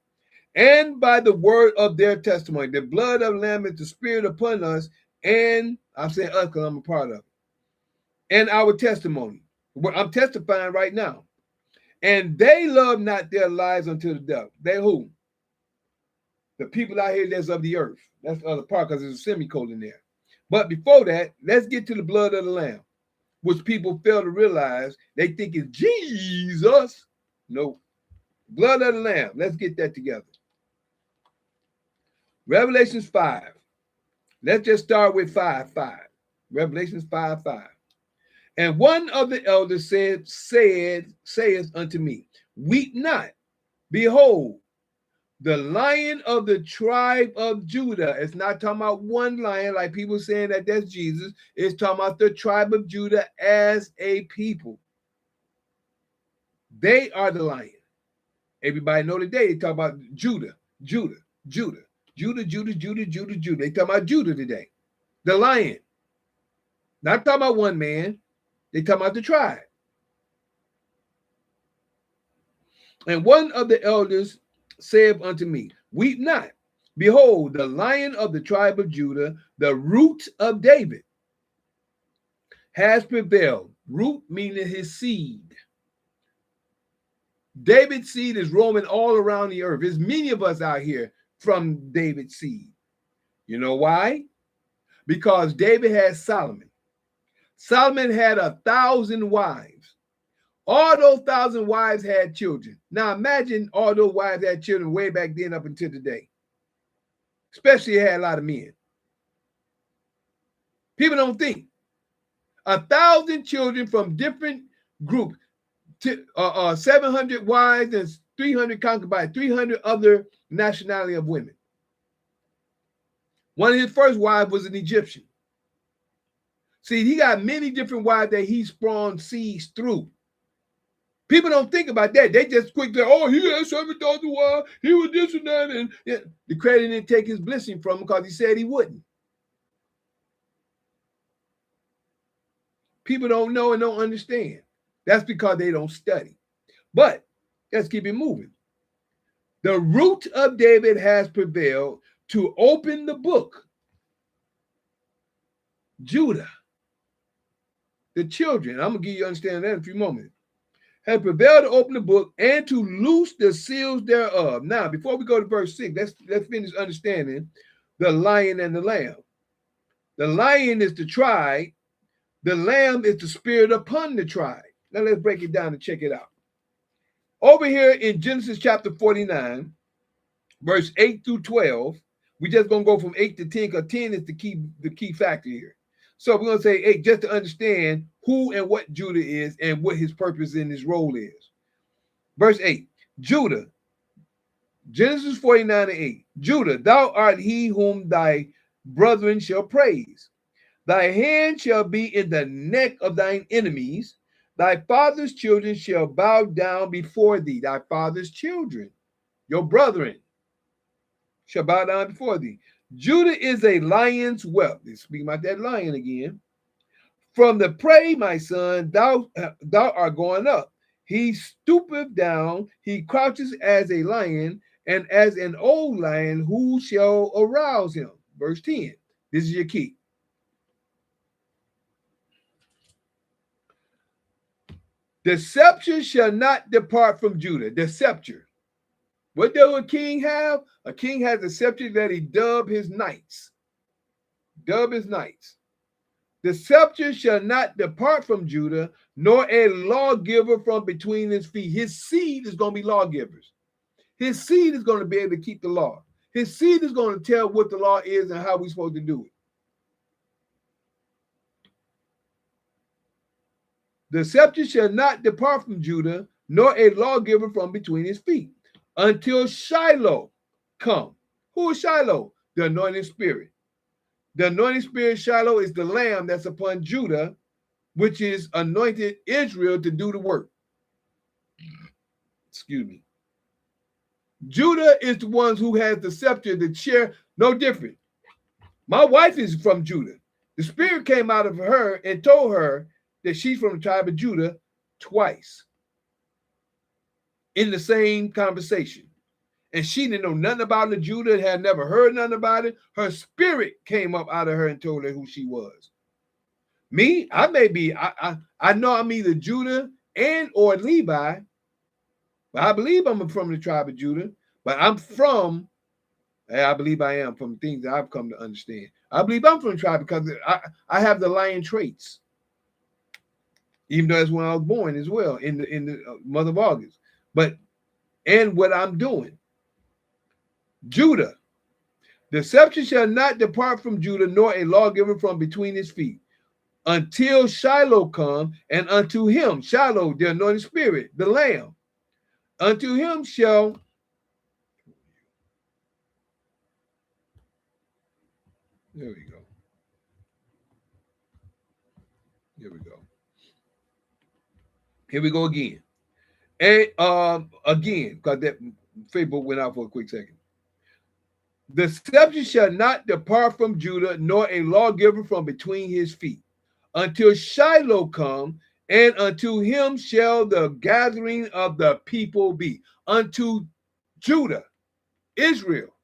and by the word of their testimony. The blood of the Lamb is the spirit upon us, and I'm saying us because I'm a part of it. And our testimony. I'm testifying right now. And they love not their lives unto the death. They who? The people out here that's of the earth. That's the other part because there's a semicolon there. But before that, let's get to the blood of the Lamb, which people fail to realize. They think it's Jesus. No. Blood of the Lamb. Let's get that together. Revelations 5. Let's just start with 5:5. Revelations 5:5. And one of the elders saith unto me, weep not. Behold, the Lion of the tribe of Judah. It's not talking about one lion like people saying that that's Jesus. It's talking about the tribe of Judah as a people. They are the lion. Everybody know today they talk about Judah. They talk about Judah today. The lion. Not talking about one man. They talk about the tribe. And one of the elders saith unto me, weep not. Behold, the Lion of the tribe of Judah, the root of David, has prevailed. Root meaning his seed. David's seed is roaming all around the earth. There's many of us out here from David's seed. You know why? Because David had Solomon. Solomon had 1,000 wives. All those 1,000 wives had children. Now imagine all those wives had children way back then up until today. Especially had a lot of men. People don't think. 1,000 children from different groups. 700 wives and 300 concubines, 300 other nationality of women. One of his first wives was an Egyptian. See, he got many different wives that he spawned seeds through. People don't think about that. They just quickly, oh, he had 7,000 wives, he was this and that. And yeah, the credit didn't take his blessing from him because he said he wouldn't. People don't know and don't understand. That's because they don't study. But let's keep it moving. The root of David has prevailed to open the book. Judah, the children, I'm going to give you understanding that in a few moments, has prevailed to open the book and to loose the seals thereof. Now, before we go to verse 6, let's finish understanding the lion and the lamb. The lion is the tribe. The lamb is the spirit upon the tribe. Now let's break it down and check it out. Over here in Genesis chapter 49, verse 8 through 12, we're just going to go from 8 to 10 because 10 is the key factor here. So we're going to say 8 just to understand who and what Judah is and what his purpose in his role is. Verse 8, Judah, Genesis 49 and 8, Judah, thou art he whom thy brethren shall praise. Thy hand shall be in the neck of thine enemies. Thy father's children shall bow down before thee. Thy father's children, your brethren, shall bow down before thee. Judah is a lion's whelp. Speaking about that lion again. From the prey, my son, thou art going up. He stoopeth down. He crouches as a lion, and as an old lion, who shall arouse him? Verse 10. This is your key. The scepter shall not depart from Judah. The scepter. What does a king have? A king has a scepter that he dub his knights. Dub his knights. The scepter shall not depart from Judah, nor a lawgiver from between his feet. His seed is going to be lawgivers. His seed is going to be able to keep the law. His seed is going to tell what the law is and how we're supposed to do it. The scepter shall not depart from Judah, nor a lawgiver from between his feet, until Shiloh come. Who is Shiloh? The anointing spirit. The anointing spirit, Shiloh, is the lamb that's upon Judah, which is anointed Israel to do the work. Excuse me. Judah is the ones who has the scepter, the chair, no different. My wife is from Judah. The spirit came out of her and told her that she's from the tribe of Judah twice in the same conversation. And she didn't know nothing about the Judah, had never heard nothing about it. Her spirit came up out of her and told her who she was. Me, I may be, I know I'm either Judah and or Levi, but I believe I'm from the tribe of Judah, but I believe I am from things that I've come to understand. I believe I'm from the tribe because I have the lion traits. Even though that's when I was born as well, in the month of August. But, and what I'm doing. Judah, the scepter shall not depart from Judah, nor a lawgiver from between his feet, until Shiloh come, and unto him, Shiloh, the anointed spirit, the lamb, unto him shall, there we go. Here we go. Here we go again. And again, because that Facebook went out for a quick second. The scepter shall not depart from Judah, nor a lawgiver from between his feet, until Shiloh come, and unto him shall the gathering of the people be. Unto Judah, Israel.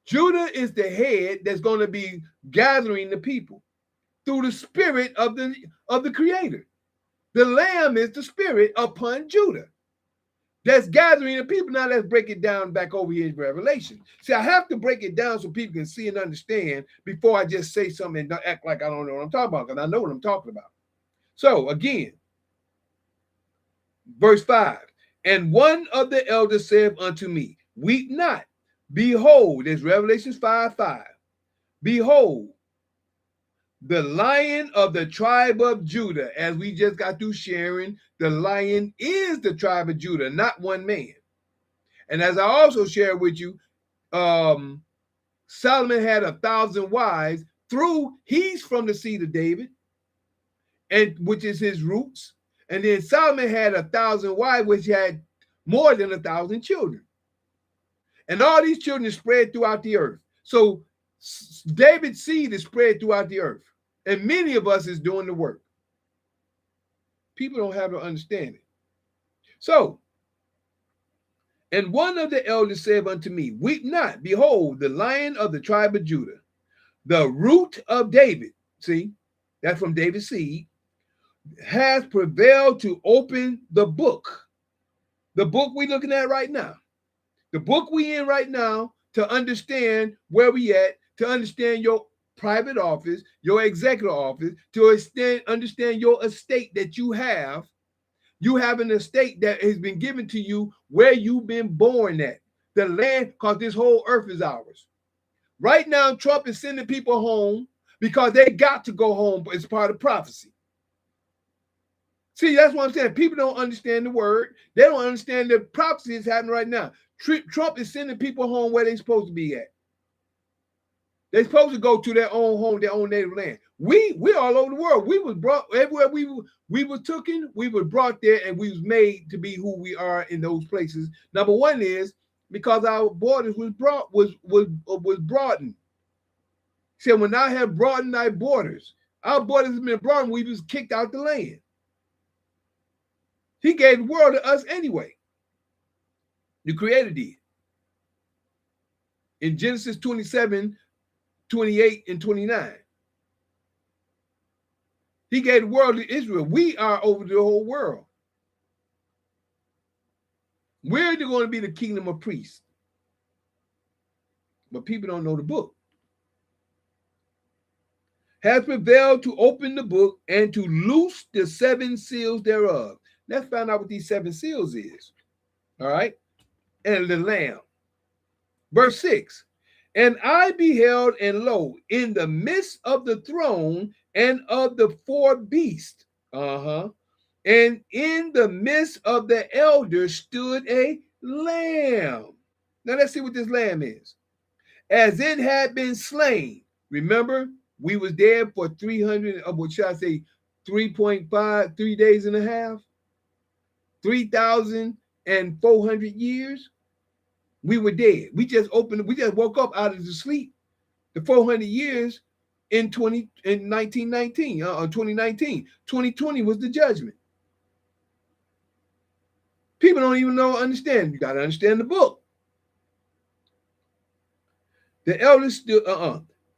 Judah is the head that's going to be gathering the people through the spirit of the Creator. The Lamb is the spirit upon Judah that's gathering the people. Now let's break it down back over here in Revelation. See, I have to break it down so people can see and understand before I just say something and act like I don't know what I'm talking about, because I know what I'm talking about. So again, verse 5, and one of the elders said unto me, weep not. Behold, there's Revelation 5:5. Behold, the Lion of the tribe of Judah, as we just got through sharing, the lion is the tribe of Judah, not one man. And as I also shared with you, Solomon had 1,000 wives he's from the seed of David, and which is his roots. And then Solomon had 1,000 wives, which had more than 1,000 children. And all these children spread throughout the earth. So David's seed is spread throughout the earth. And many of us is doing the work. People don't have to understand it. So, and one of the elders said unto me, weep not, behold, the Lion of the tribe of Judah, the root of David, see, that's from David's seed, has prevailed to open the book. The book we're looking at right now. The book we in right now, to understand where we at, to understand your private office, your executive office, to understand your estate that you have. You have an estate that has been given to you where you've been born at. The land, because this whole earth is ours. Right now, Trump is sending people home because they got to go home, but it's part of prophecy. See, that's what I'm saying. People don't understand the word. They don't understand the prophecy that's happening right now. Trump is sending people home where they're supposed to be at. They're supposed to go to their own home, their own native land. We're all over the world. We was brought everywhere we were taken, we were brought there, and we was made to be who we are in those places. Number one is because our borders was broadened. He said, when I have broadened thy borders, our borders have been broadened, we was kicked out the land. He gave the world to us anyway. The Creator did. In Genesis 27, 28, and 29. He gave the world to Israel. We are over the whole world. We're going to be the kingdom of priests. But people don't know the book. Has prevailed to open the book and to loose the 7 seals thereof. Let's find out what these 7 seals is. All right. And the Lamb. Verse 6. And I beheld, and lo, in the midst of the throne and of the 4 beasts, and in the midst of the elders stood a lamb. Now let's see what this lamb is. As it had been slain. Remember, we was dead for 300, what should I say, 3.5, 3 days and a half, 3,400 years. We were dead. We just woke up out of the sleep. The 400 years in 1919, 2019. 2020 was the judgment. People don't even understand. You got to understand the book. The elders stood,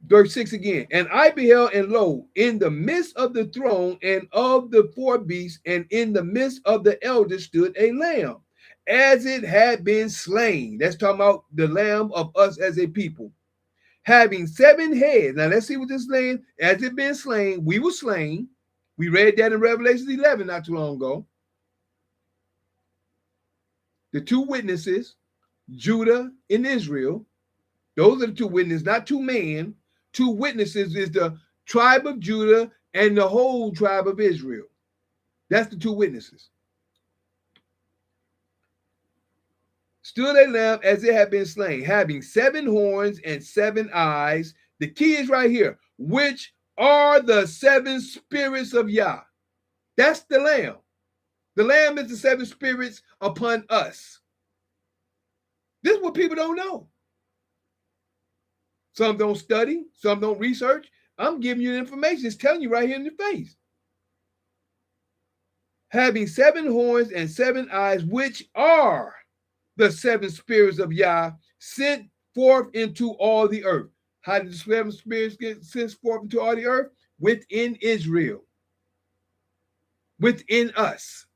verse 6 again. And I beheld, and lo, in the midst of the throne and of the 4 beasts, and in the midst of the elders stood a lamb, as it had been slain. That's talking about the lamb of us as a people. Having 7 heads. Now let's see what this lamb, as it been slain, we were slain. We read that in Revelation 11 not too long ago. The 2 witnesses, Judah and Israel. Those are the 2 witnesses, not 2 men. 2 witnesses is the tribe of Judah and the whole tribe of Israel. That's the 2 witnesses. Stood a lamb as it had been slain, having 7 horns and 7 eyes. The key is right here, which are the 7 spirits of Yah. That's the lamb. The lamb is the 7 spirits upon us. This is what people don't know. Some don't study, some don't research. I'm giving you the information. It's telling you right here in your face. Having 7 horns and 7 eyes, which are the 7 spirits of Yah, sent forth into all the earth. How did the 7 spirits get sent forth into all the earth? Within Israel. Within us.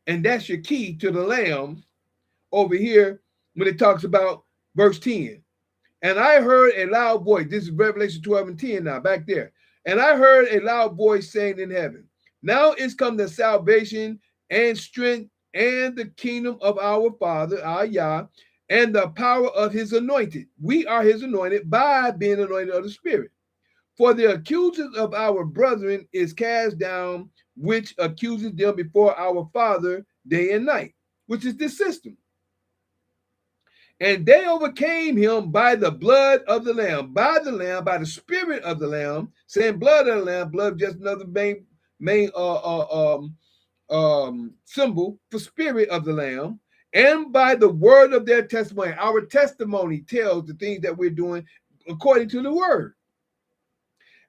And that's your key to the lamb over here when it talks about verse 10. And I heard a loud voice. This is Revelation 12 and 10 now, back there. And I heard a loud voice saying in heaven, now is come the salvation and strength and the kingdom of our Father, our Yah, and the power of his anointed. We are his anointed by being anointed of the Spirit. For the accusers of our brethren is cast down, which accuses them before our Father day and night, which is this system. And they overcame him by the blood of the Lamb, by the Spirit of the Lamb, saying blood of the Lamb, blood just another name symbol for spirit of the Lamb, and by the word of their testimony. Our testimony tells the things that we're doing according to the word.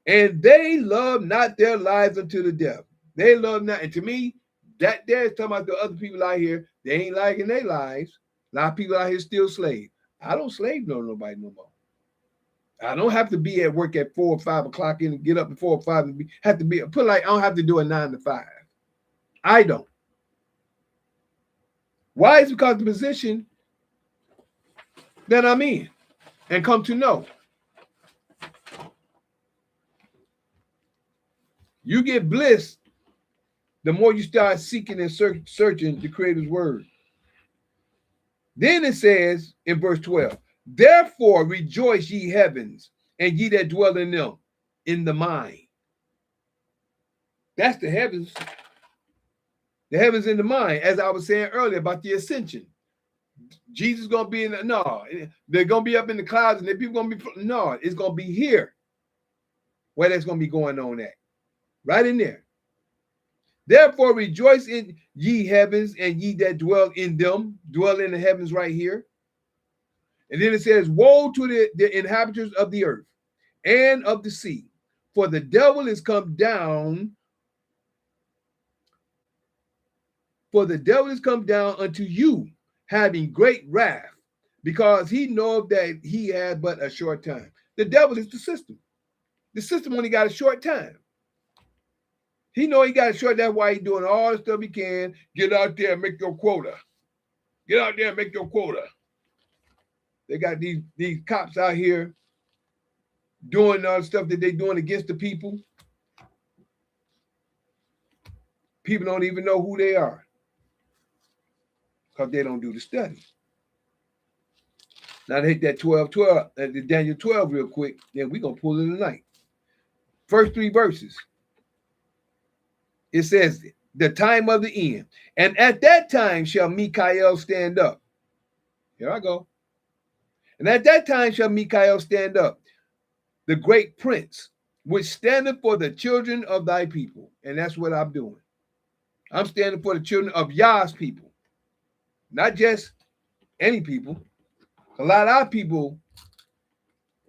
And they love not their lives unto the death. They love not. And to me, that there is talking about the other people out here. They ain't liking their lives. A lot of people out here still slave. I don't slave nobody no more. I don't have to be at work at 4 or 5 o'clock and get up at 4 or 5 and have to be put like I don't have to do a 9 to 5. I don't. Why? It's because the position that I'm in and come to know. You get bliss the more you start seeking and searching the Creator's word. Then it says in verse 12, therefore rejoice ye heavens, and ye that dwell in them, in the mind. That's the heavens. The heavens in the mind, as I was saying earlier about the ascension. Jesus is going to be in they're going to be up in the clouds, and the people going to be, it's going to be here where that's going to be going on at. Right in there. Therefore rejoice in ye heavens, and ye that dwell in them, dwell in the heavens right here. And then it says, woe to the inhabitants of the earth and of the sea, for the devil is come down. For the devil is come down unto you, having great wrath, because he knoweth that he had but a short time. The devil is the system. The system only got a short time. He know he got a short. That's why he's doing all the stuff he can. Get out there and make your quota. Get out there and make your quota. They got these cops out here doing all the stuff that they're doing against the people. People don't even know who they are because they don't do the study. Now to hit that 12, Daniel 12 real quick, then we're going to pull it tonight. First 3 verses. It says, the time of the end. And at that time shall Michael stand up. Here I go. And at that time shall Michael stand up, the great prince, which standeth for the children of thy people. And that's what I'm doing. I'm standing for the children of Yah's people. Not just any people. A lot of our people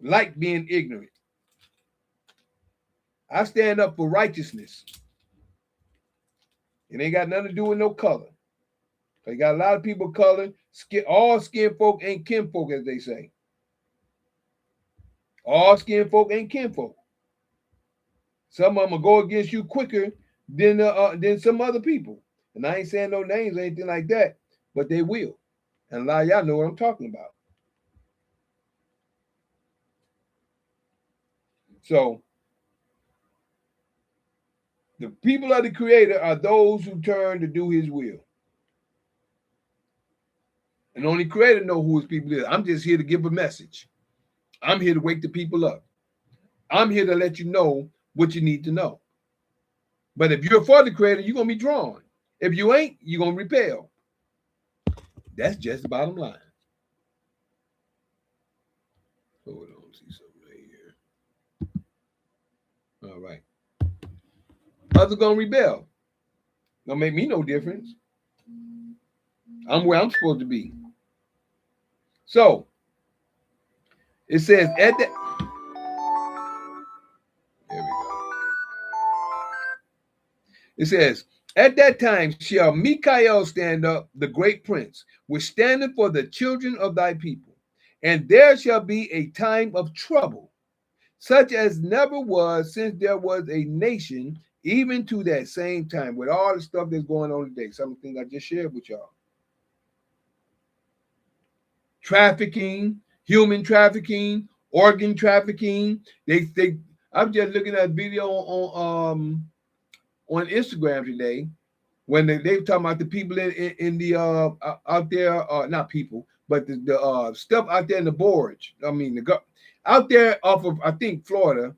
like being ignorant. I stand up for righteousness. It ain't got nothing to do with no color. You got a lot of people color. All skin folk ain't kinfolk, as they say. All skin folk ain't kinfolk. Some of them will go against you quicker than some other people. And I ain't saying no names or anything like that, but they will. And a lot of y'all know what I'm talking about. So, the people of the Creator are those who turn to do his will. And only Creator know who his people is. I'm just here to give a message. I'm here to wake the people up. I'm here to let you know what you need to know. But if you're for the Creator, you're going to be drawn. If you ain't, you're going to repel. That's just the bottom line. Hold on, see something right here. All right. Others going to rebel. Don't make me no difference. I'm where I'm supposed to be. So, it says at that. There we go. It says, at that time shall Michael stand up, the great prince, which standeth for the children of thy people. And there shall be a time of trouble, such as never was since there was a nation, even to that same time, with all the stuff that's going on today. Some of the things I just shared with y'all. Trafficking, human trafficking, organ trafficking. I'm just looking at a video on Instagram today when they were talking about the people in the out there, not people, but the stuff out there in the gorge. I mean, out there off of, I think, Florida,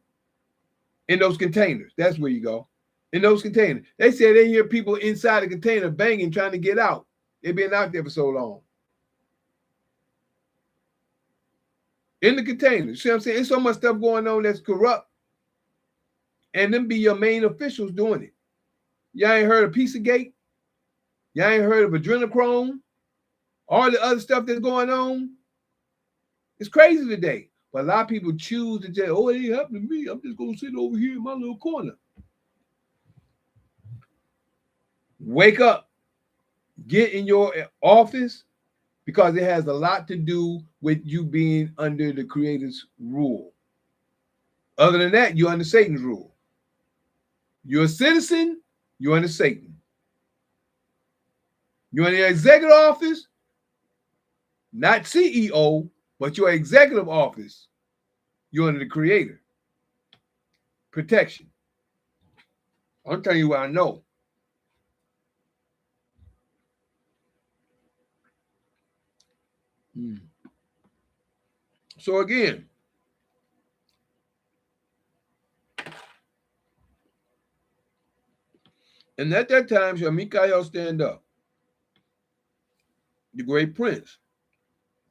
in those containers. That's where you go. In those containers. They say they hear people inside the container banging, trying to get out. They've been out there for so long. In the containers. See what I'm saying? There's so much stuff going on that's corrupt. And them be your main officials doing it. Y'all ain't heard of Pizzagate? Y'all ain't heard of adrenochrome? All the other stuff that's going on? It's crazy today. But a lot of people choose to say, oh, it ain't happening to me. I'm just going to sit over here in my little corner. Wake up. Get in your office, because it has a lot to do with you being under the Creator's rule. Other than that, you're under Satan's rule. You're a citizen, you're under Satan. You're in the executive office, not CEO, but your executive office, you're under the Creator. Protection. I'm telling you what I know. So again, and at that time shall Mikael stand up, the great prince,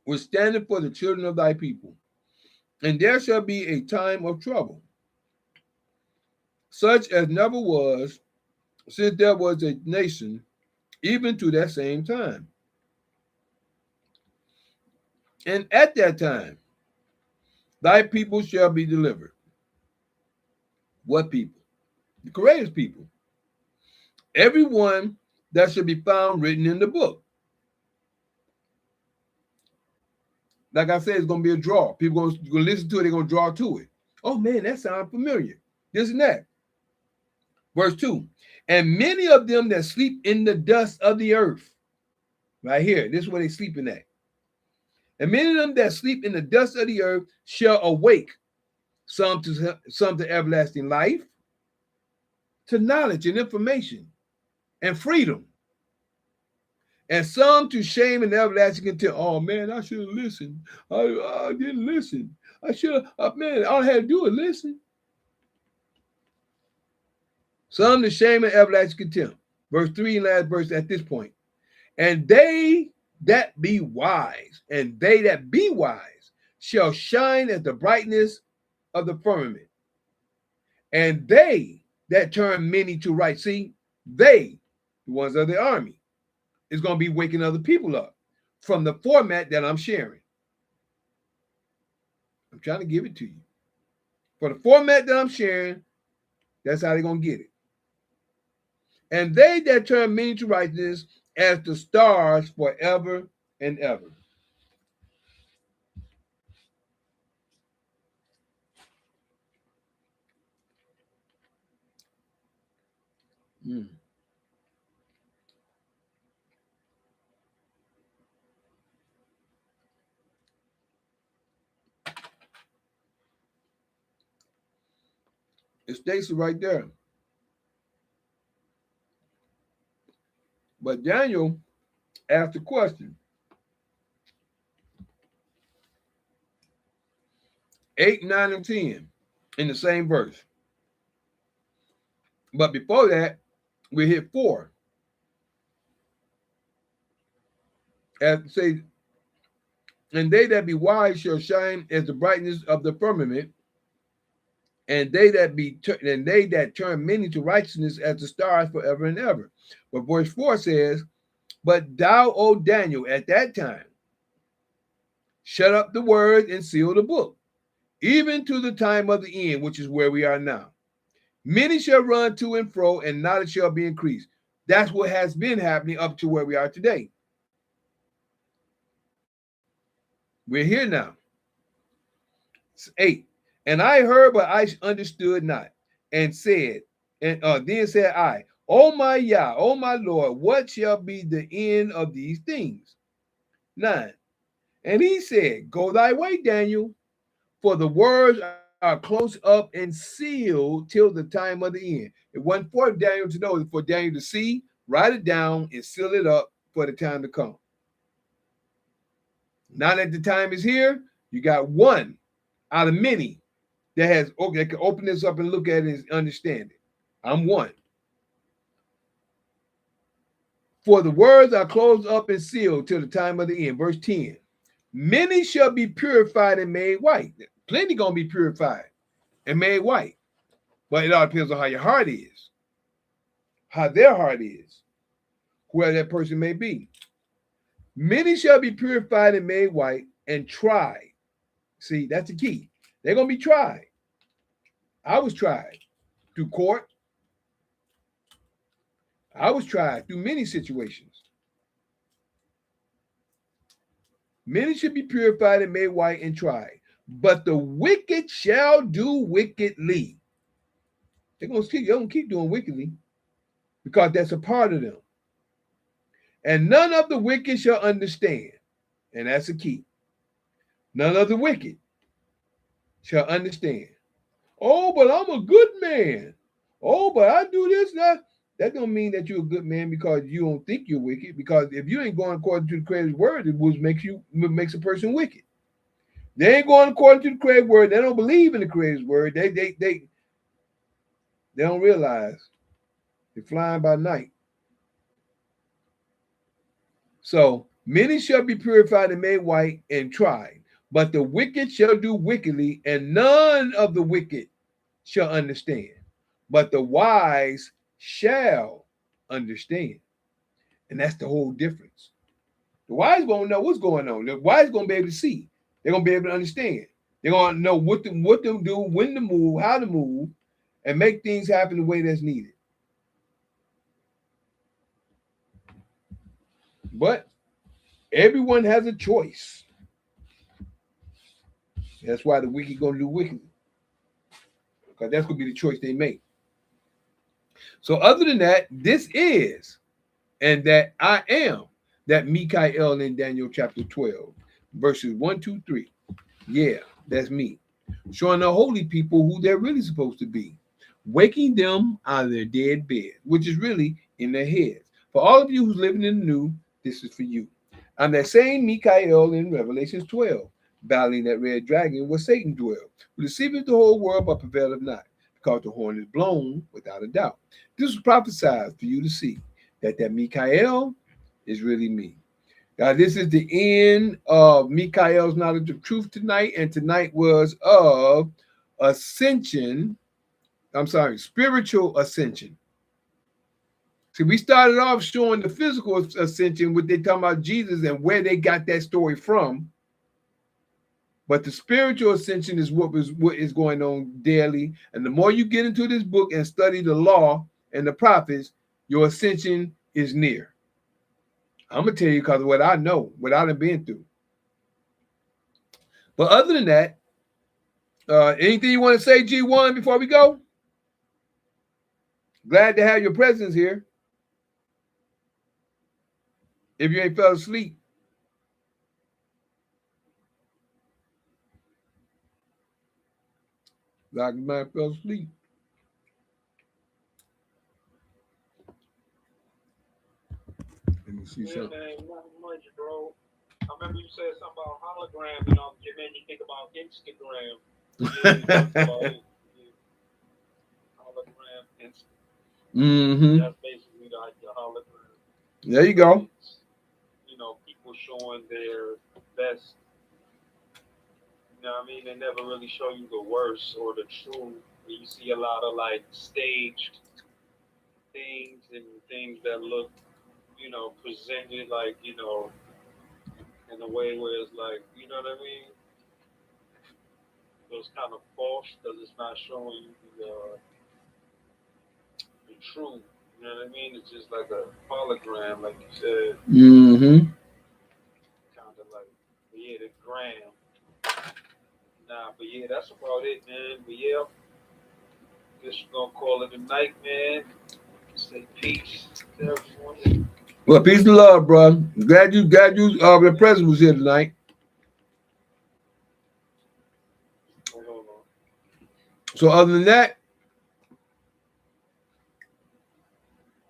was standing for the children of thy people. And there shall be a time of trouble, such as never was since there was a nation, even to that same time. And at that time, thy people shall be delivered. What people? The Creator's people. Everyone that shall be found written in the book. Like I said, it's going to be a draw. People going to listen to it, they're going to draw to it. Oh man, that sounds familiar. This and that. Verse 2. And many of them that sleep in the dust of the earth. Right here, this is where they sleeping at. And many of them that sleep in the dust of the earth shall awake, some to everlasting life, to knowledge and information and freedom, and some to shame and everlasting contempt. Oh man, I should have listened. I didn't listen. I should have. Man, all I had to do was listen. Some to shame and everlasting contempt. Verse 3 and last verse at this point. And they that be wise, shall shine as the brightness of the firmament. And they that turn many to right. See, they, the ones of the army, is going to be waking other people up from the format that I'm sharing. I'm trying to give it to you. For the format that I'm sharing, that's how they're going to get it. And they that turn many to righteousness as the stars forever and ever. It states it right there. But Daniel asked a question. 8, 9, and 10 in the same verse. But before that, we hit 4. As say, and they that be wise shall shine as the brightness of the firmament, and they that turn many to righteousness as the stars forever and ever. But verse 4 says, but thou, O Daniel, at that time, shut up the word and seal the book, even to the time of the end, which is where we are now. Many shall run to and fro, and knowledge shall be increased. That's what has been happening up to where we are today. We're here now. 8. And I heard, but I understood not, and said, and then said I, O my Yah, O my Lord, what shall be the end of these things? 9. And he said, go thy way, Daniel, for the words are close up and sealed till the time of the end. It wasn't for Daniel to know, it's for Daniel to see, write it down, and seal it up for the time to come. Now that the time is here, you got one out of many that can open this up and look at it and understand it. I'm one. For the words are closed up and sealed till the time of the end. Verse 10. Many shall be purified and made white. Plenty gonna be purified and made white. But it all depends on how your heart is. how their heart is, whoever that person may be. Many shall be purified and made white and tried. See, that's the key. They're going to be tried. I was tried through court. I was tried through many situations. Many should be purified and made white and tried. But the wicked shall do wickedly. They're going to keep doing wickedly because that's a part of them. And none of the wicked shall understand. And that's the key. None of the wicked shall understand. Oh, but I'm a good man. Oh, but I do this. That don't mean that you're a good man because you don't think you're wicked. Because if you ain't going according to the Creator's word, it makes a person wicked. They ain't going according to the Creator's word. They don't believe in the Creator's word. They don't realize they're flying by night. So many shall be purified and made white and tried, but the wicked shall do wickedly, and none of the wicked shall understand, but the wise shall understand. And that's the whole difference. The wise won't know what's going on. The wise going to be able to see. They're going to be able to understand. They're going to know what to do, when to move, how to move, and make things happen the way that's needed. But everyone has a choice. That's why the wicked going to do wickedly. Because that's going to be the choice they make. So other than that, this is, and that I am, that Lkhyym in Daniel chapter 12, verses 1, 2, 3. Yeah, that's me. Showing the holy people who they're really supposed to be. Waking them out of their dead bed, which is really in their heads. For all of you who's living in the new, this is for you. I'm that same Lkhyym in Revelation 12, battling that red dragon where Satan dwelled, who deceiveth the whole world but prevaileth not, because the horn is blown without a doubt. This was prophesied for you to see that Lkhyym is really me. Now, this is the end of Lkhyym's knowledge of truth tonight, and tonight was of ascension. I'm sorry, spiritual ascension. See, we started off showing the physical ascension, what they talking about Jesus and where they got that story from. But the spiritual ascension is what is going on daily. And the more you get into this book and study the law and the prophets, your ascension is near. I'm going to tell you because of what I know, what I've been through. But other than that, anything you want to say, G1, before we go? Glad to have your presence here. If you ain't fell asleep. Like you might fell asleep. Let me see something. Man, not much, bro. I remember you said something about hologram, and it made me think about Instagram. Hologram, Instagram. Mm-hmm. That's basically like the hologram. There you go. You know, people showing their best. You know what I mean? They never really show you the worst or the truth. You see a lot of like staged things and things that look, you know, presented like, you know, in a way where it's like, you know what I mean? So it's kind of false because it's not showing you the truth. You know what I mean? It's just like a hologram, like you said. Mm-hmm. Kind of like, yeah, the gram. Nah, but yeah, that's about it, man. But yeah, guess we're gonna call it a night, man. Say peace to everyone. Well, peace and love, bro. Glad you the president was here tonight. So other than that,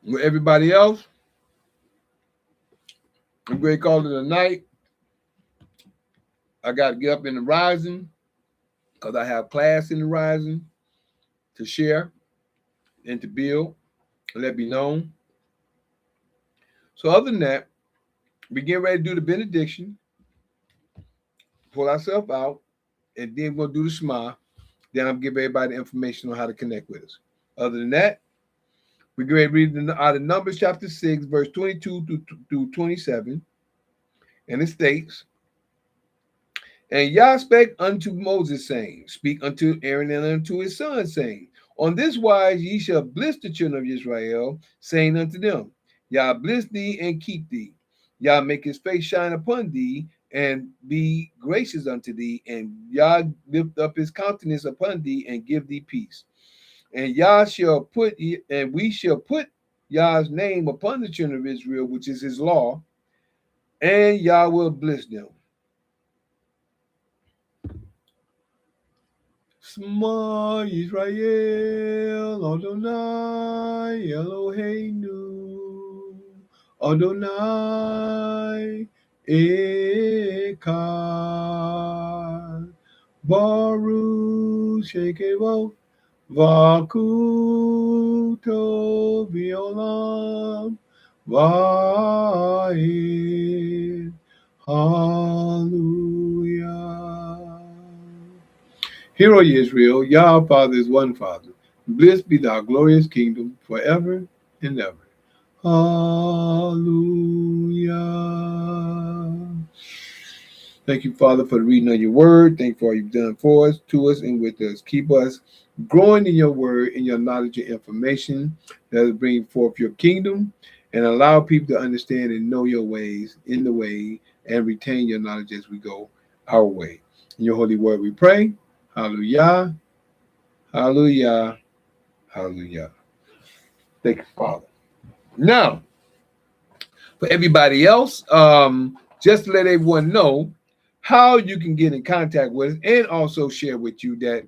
with everybody else, I'm going to call it a night. I got to get up in the rising because I have class in the rising to share and to build and let be known. So other than that, we get ready to do the benediction, pull ourselves out, and then we're going to do the Shema. Then I'm going to give everybody the information on how to connect with us. Other than that, We're going to read out of Numbers chapter 6, verse 22 through 27. And it states, and Yah spake unto Moses, saying, speak unto Aaron and unto his sons, saying, on this wise ye shall bless the children of Israel, saying unto them, Yah bless thee and keep thee. Yah make his face shine upon thee and be gracious unto thee, and Yah lift up his countenance upon thee and give thee peace. And Yah shall put, and we shall put Yah's name upon the children of Israel, which is his law, and Yah will bless them. Shema Yisrael, Adonai Eloheinu, Adonai Echad, Baruch Shekevot, Vakuto Violam, Va'ed, Hallelujah. Hear, O Israel, Yah our Father is one Father. Blessed be thy glorious kingdom forever and ever. Hallelujah. Thank you, Father, for the reading of your word. Thank you for all you've done for us, to us, and with us. Keep us growing in your word, in your knowledge and information that will bring forth your kingdom and allow people to understand and know your ways in the way and retain your knowledge as we go our way. In your holy word we pray. Hallelujah. Hallelujah. Hallelujah. Thank you, Father. Now, for everybody else, just to let everyone know how you can get in contact with us and also share with you that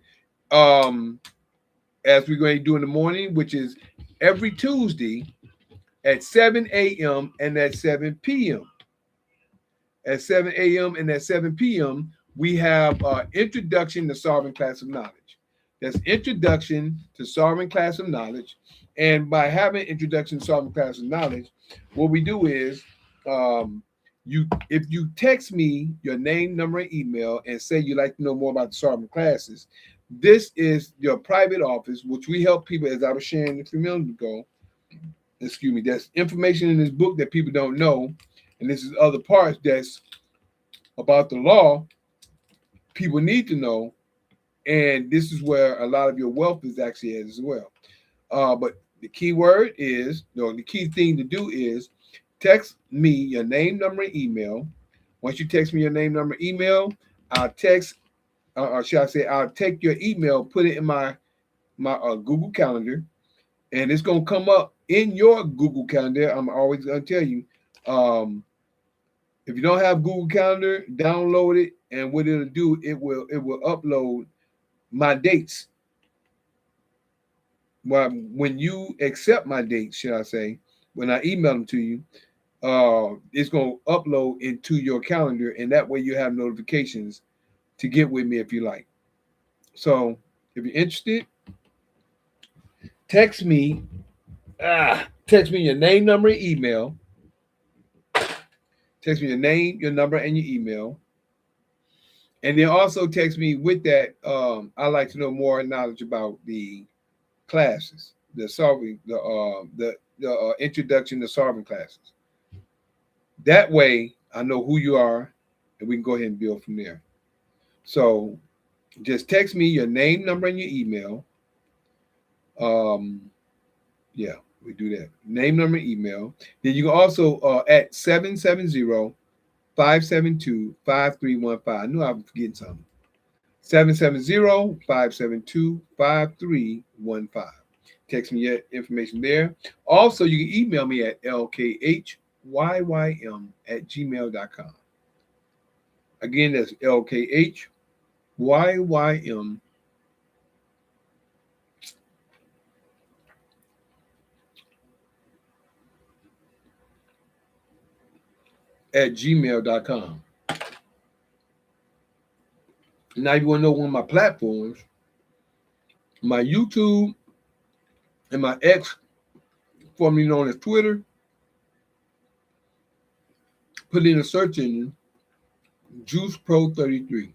as we're going to do in the morning, which is every Tuesday at 7 a.m. and at 7 p.m. At 7 a.m. and at 7 p.m., we have Introduction to Sovereign Class of Knowledge. That's Introduction to Sovereign Class of Knowledge. And by having Introduction to Sovereign Class of Knowledge, what we do is if you text me your name, number, and email and say you'd like to know more about the sovereign classes, this is your private office, which we help people, as I was sharing a few minutes ago. Excuse me, there's information in this book that people don't know. And this is other parts that's about the law people need to know. And this is where a lot of your wealth is actually at as well. But the key word is, the key thing to do is text me your name, number, and email. Once you text me your name, number, email, I'll text, or shall I say, I'll take your email, put it in my Google Calendar, and it's going to come up in your Google Calendar. I'm always going to tell you, if you don't have Google Calendar, download it, and what it'll do, it will upload my dates. Well, when you accept my dates, should I say, when I email them to you, it's going to upload into your calendar, and that way you have notifications to get with me if you like. So if you're interested, text me your name, number, and email. Text me your name, your number, and your email. And then also text me with that. I'd like to know more knowledge about the classes, the introduction to solving classes. That way I know who you are and we can go ahead and build from there. So just text me your name, number, and your email. Yeah, we do that. Name, number, email. Then you can also at 770-572-5315. I knew I was forgetting something. 770-572-5315. Text me your information there. Also, you can email me at lkhyym@gmail.com. Again, that's lkhyym@gmail.com. Now, if you want to know one of my platforms, my YouTube and my X, formerly known as Twitter, put in a search engine, Juice Pro 33.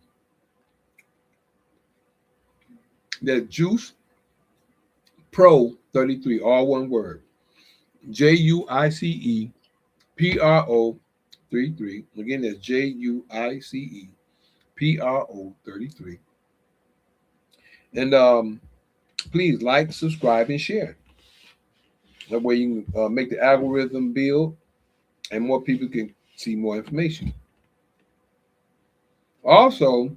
That's Juice Pro 33, all one word. JUICEPRO33. Again, that's JUICEPRO33. And please like, subscribe, and share. That way you can make the algorithm build and more people can see more information. Also,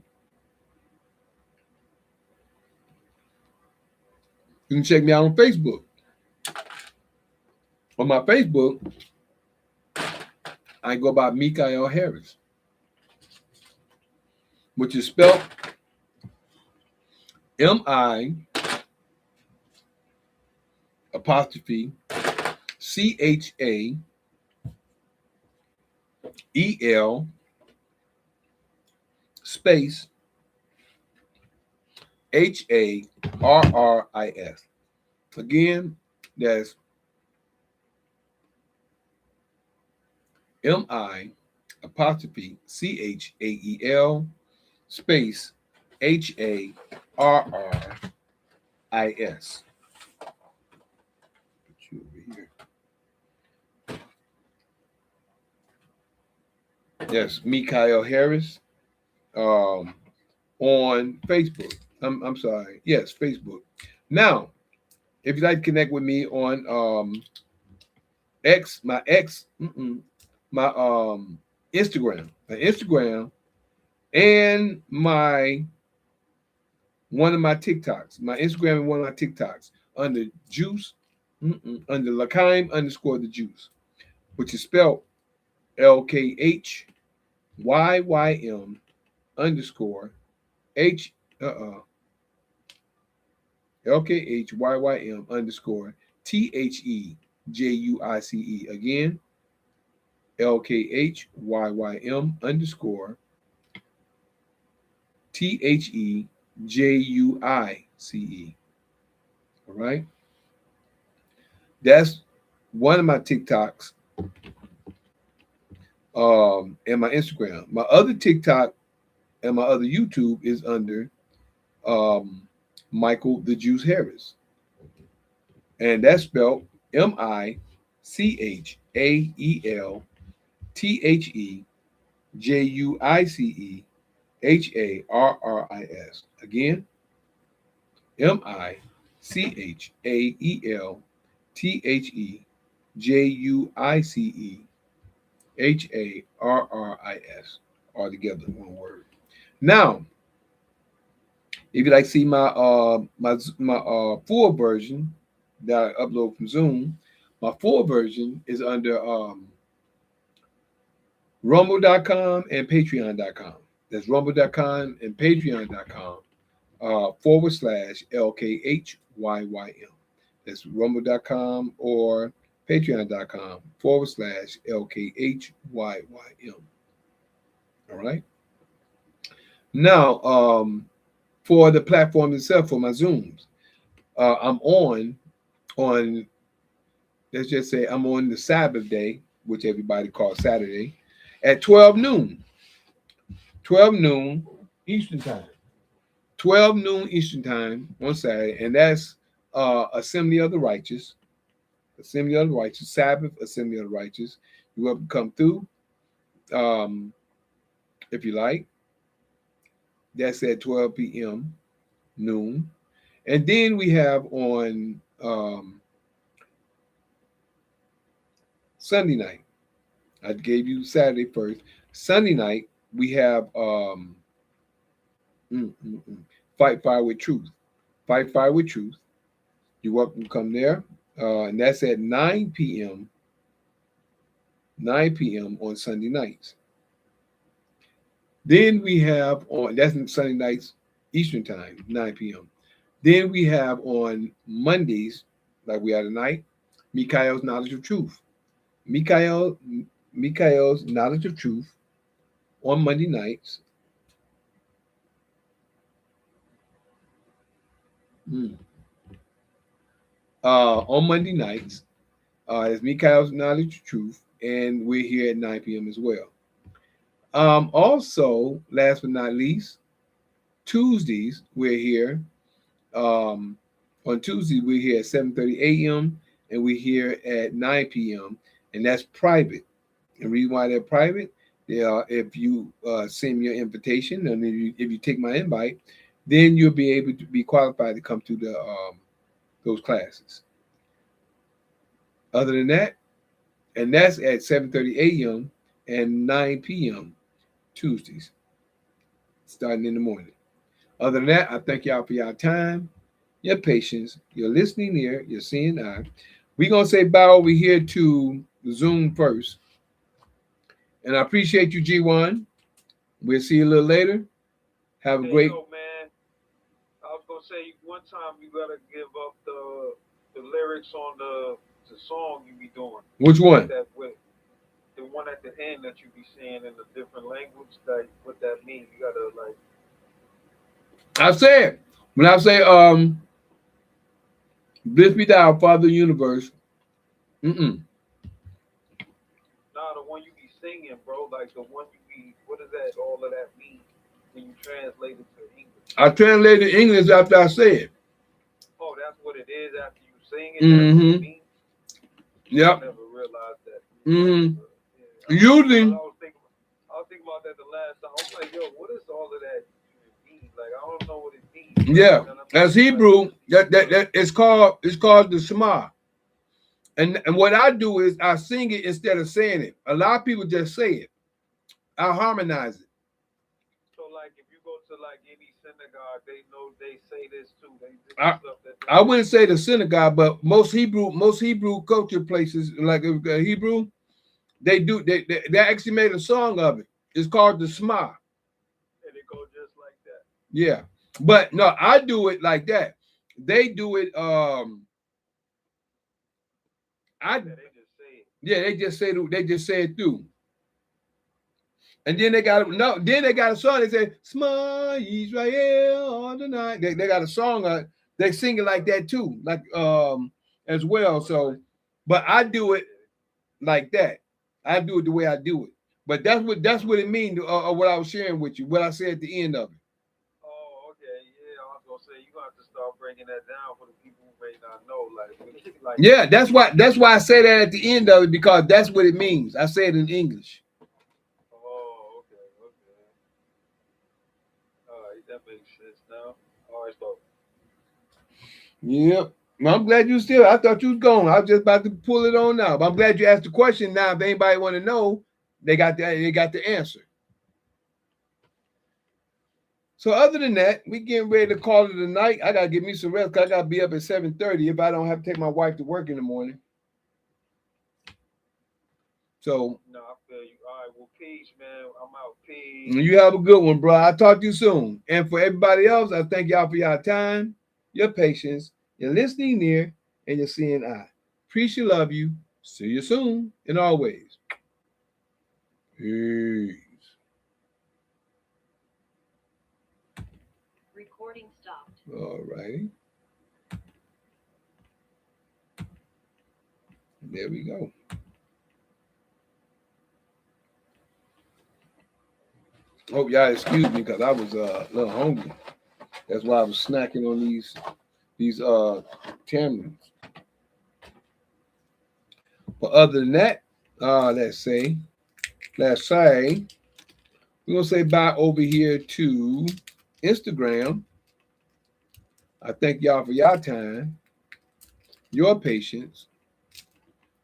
you can check me out on Facebook. On my Facebook, I go by Lkhyym Harris, which is spelled MI apostrophe CHAEL space HARRIS. Again, that's MI apostrophe CHAEL space HARRIS. Put you over here. Yes, Lkhyym Harris on Facebook. I'm sorry. Yes, Facebook. Now, if you'd like to connect with me on X, my Instagram, and one of my TikToks, my Instagram and one of my TikToks under Juice, under Lkhyym underscore the Juice, which is spelled LKHYYM underscore LKHYYM underscore THEJUICE. Again, LKHYYM underscore THEJUICE. All right. That's one of my TikToks and my Instagram. My other TikTok and my other YouTube is under Michael the Juice Harris. And that's spelled MICHAELTHEJUICEHARRIS. Again, MICHAELTHEJUICEHARRIS. All together, one word. Now, if you'd like to see my full version that I upload from Zoom, my full version is under rumble.com and patreon.com. That's rumble.com and patreon.com /LKHYYM. That's rumble.com or patreon.com /LKHYYM. All right. Now, for the platform itself, for my Zooms, I'm on, let's just say I'm on the Sabbath day, which everybody calls Saturday, at 12 noon Eastern time. 12 noon Eastern time on Saturday, and that's Assembly of the Righteous, Sabbath Assembly of the Righteous. You're welcome to come through if you like. That's at 12 p.m. noon. And then we have on Sunday night. I gave you Saturday first. Sunday night, we have Fight Fire with Truth. Fight Fire with Truth. You're welcome to come there. And that's at 9 p.m. 9 p.m. on Sunday nights. Then we have that's Sunday nights Eastern time, 9 p.m. Then we have on Mondays, like we are tonight, Lkyym's Knowledge of Truth. Lkhyym's Knowledge of Truth on Monday nights. On Monday nights, it's Lkhyym's Knowledge of Truth, and we're here at 9 p.m. as well. Also, last but not least, Tuesdays we're here. On Tuesdays we're here at 7:30 a.m. and we're here at 9 p.m. and that's private. And the reason why they're private, they are if you send me your invitation and if you take my invite, then you'll be able to be qualified to come to the those classes. Other than that, and that's at 7:30 a.m. and 9 p.m. Tuesdays, starting in the morning. Other than that, I thank y'all for your time, your patience, your listening ear, your seeing eye. We're going to say bye over here to Zoom first. And I appreciate you, G1. We'll see you a little later. Have a Hey, great. yo, man. I was gonna say one time you gotta give up the lyrics on the song you be doing. Which one? That with the one at the end that you be saying in a different language. That what that means. You gotta like. I said, when I say, bless be thou, Father of the universe. Mm-mm. Nah, the one you be singing, bro. Like the one you be. What does that? All of that mean when you translate it to English? I translated English after I said it. Oh, that's what it is after you sing it. That's what it Mm-hmm. means. I Yep. never realized that. Mm-hmm. Yeah, Usually, I was thinking about that the last time. I was like, yo, what is all of that even mean? Like, I don't know what it means. yeah. You know what I As mean? Like, Hebrew, that it's called the Shema. And what I do is I sing it instead of saying it. A lot of people just say it. I harmonize it. so, like, if you go to like any synagogue, they know they say this too. This is I stuff that they I say. wouldn't say the synagogue, but most Hebrew culture places like Hebrew, they actually made a song of it. It's called the Shema. And it goes just like that. Yeah. But no, I do it like that. They do it I Yeah, they just say it. yeah, they just say it through. And then they got no. Then they got a song. They say "Smile Israel all the night." They got a song. They sing it like that too, like as well. Oh, it's So, like, but I do it yeah. like that. I do it the way I do it. But that's what it means. What I was sharing with you. What I said at the end of it. Oh, okay, yeah. I was gonna say you gonna have to start breaking that down for the people who may not know. Like, like, Yeah, that's why I say that at the end of it because that's what it means. I say it in English. oh, okay, okay. All right, that makes sense now. All right, so Yep. Well, I'm glad you still. I thought you was gone. I was just about to pull it on now. But I'm glad you asked the question. Now, if anybody want to know, they got the answer. So other than that, we getting ready to call it a night. I gotta get me some rest because I gotta be up at 7:30 if I don't have to take my wife to work in the morning. So no, I feel you. All right, well, peace, man. I'm out. Peace. you have a good one, bro. I'll talk to you soon. And for everybody else, I thank y'all for your time, your patience, your listening ear, and your seeing eye. Appreciate love you. See you soon and always. Peace. Recording stopped. All righty. There we go. Hope y'all excuse me because I was a little hungry. That's why I was snacking on these tamarind. But other than that, let's say we're gonna say bye over here to Instagram. I thank y'all for your time, your patience,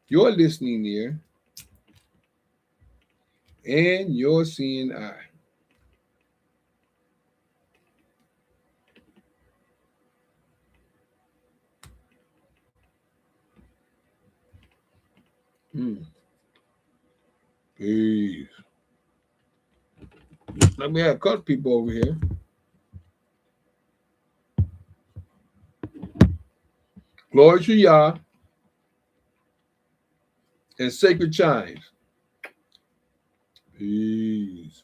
your listening ear, and your seeing eye. Mm. Peace. Let me have a couple people over here. Glory to Yah and sacred chimes. Peace.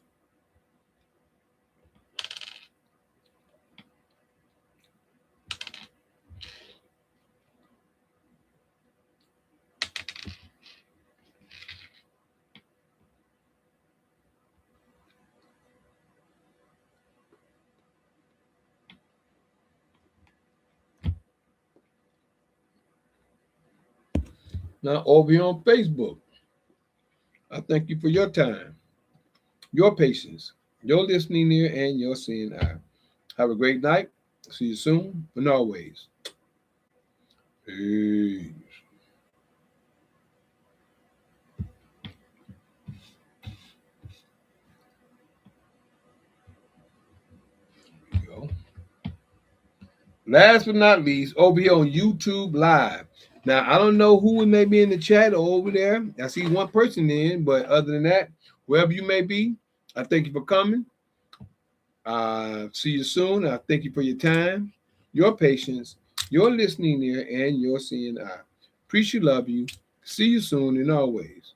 Now, over here on Facebook, I thank you for your time, your patience, your listening ear, and your seeing eye. Have a great night. See you soon, and always. Peace. There you go. Last but not least, over here on YouTube Live. Now, I don't know who may be in the chat or over there. I see one person in, but other than that, wherever you may be, I thank you for coming. See you soon. I thank you for your time, your patience, your listening ear, and your seeing eye. Appreciate, love you. See you soon and always.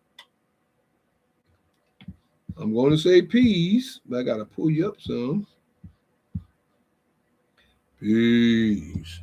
I'm going to say peace, but I got to pull you up some. Peace.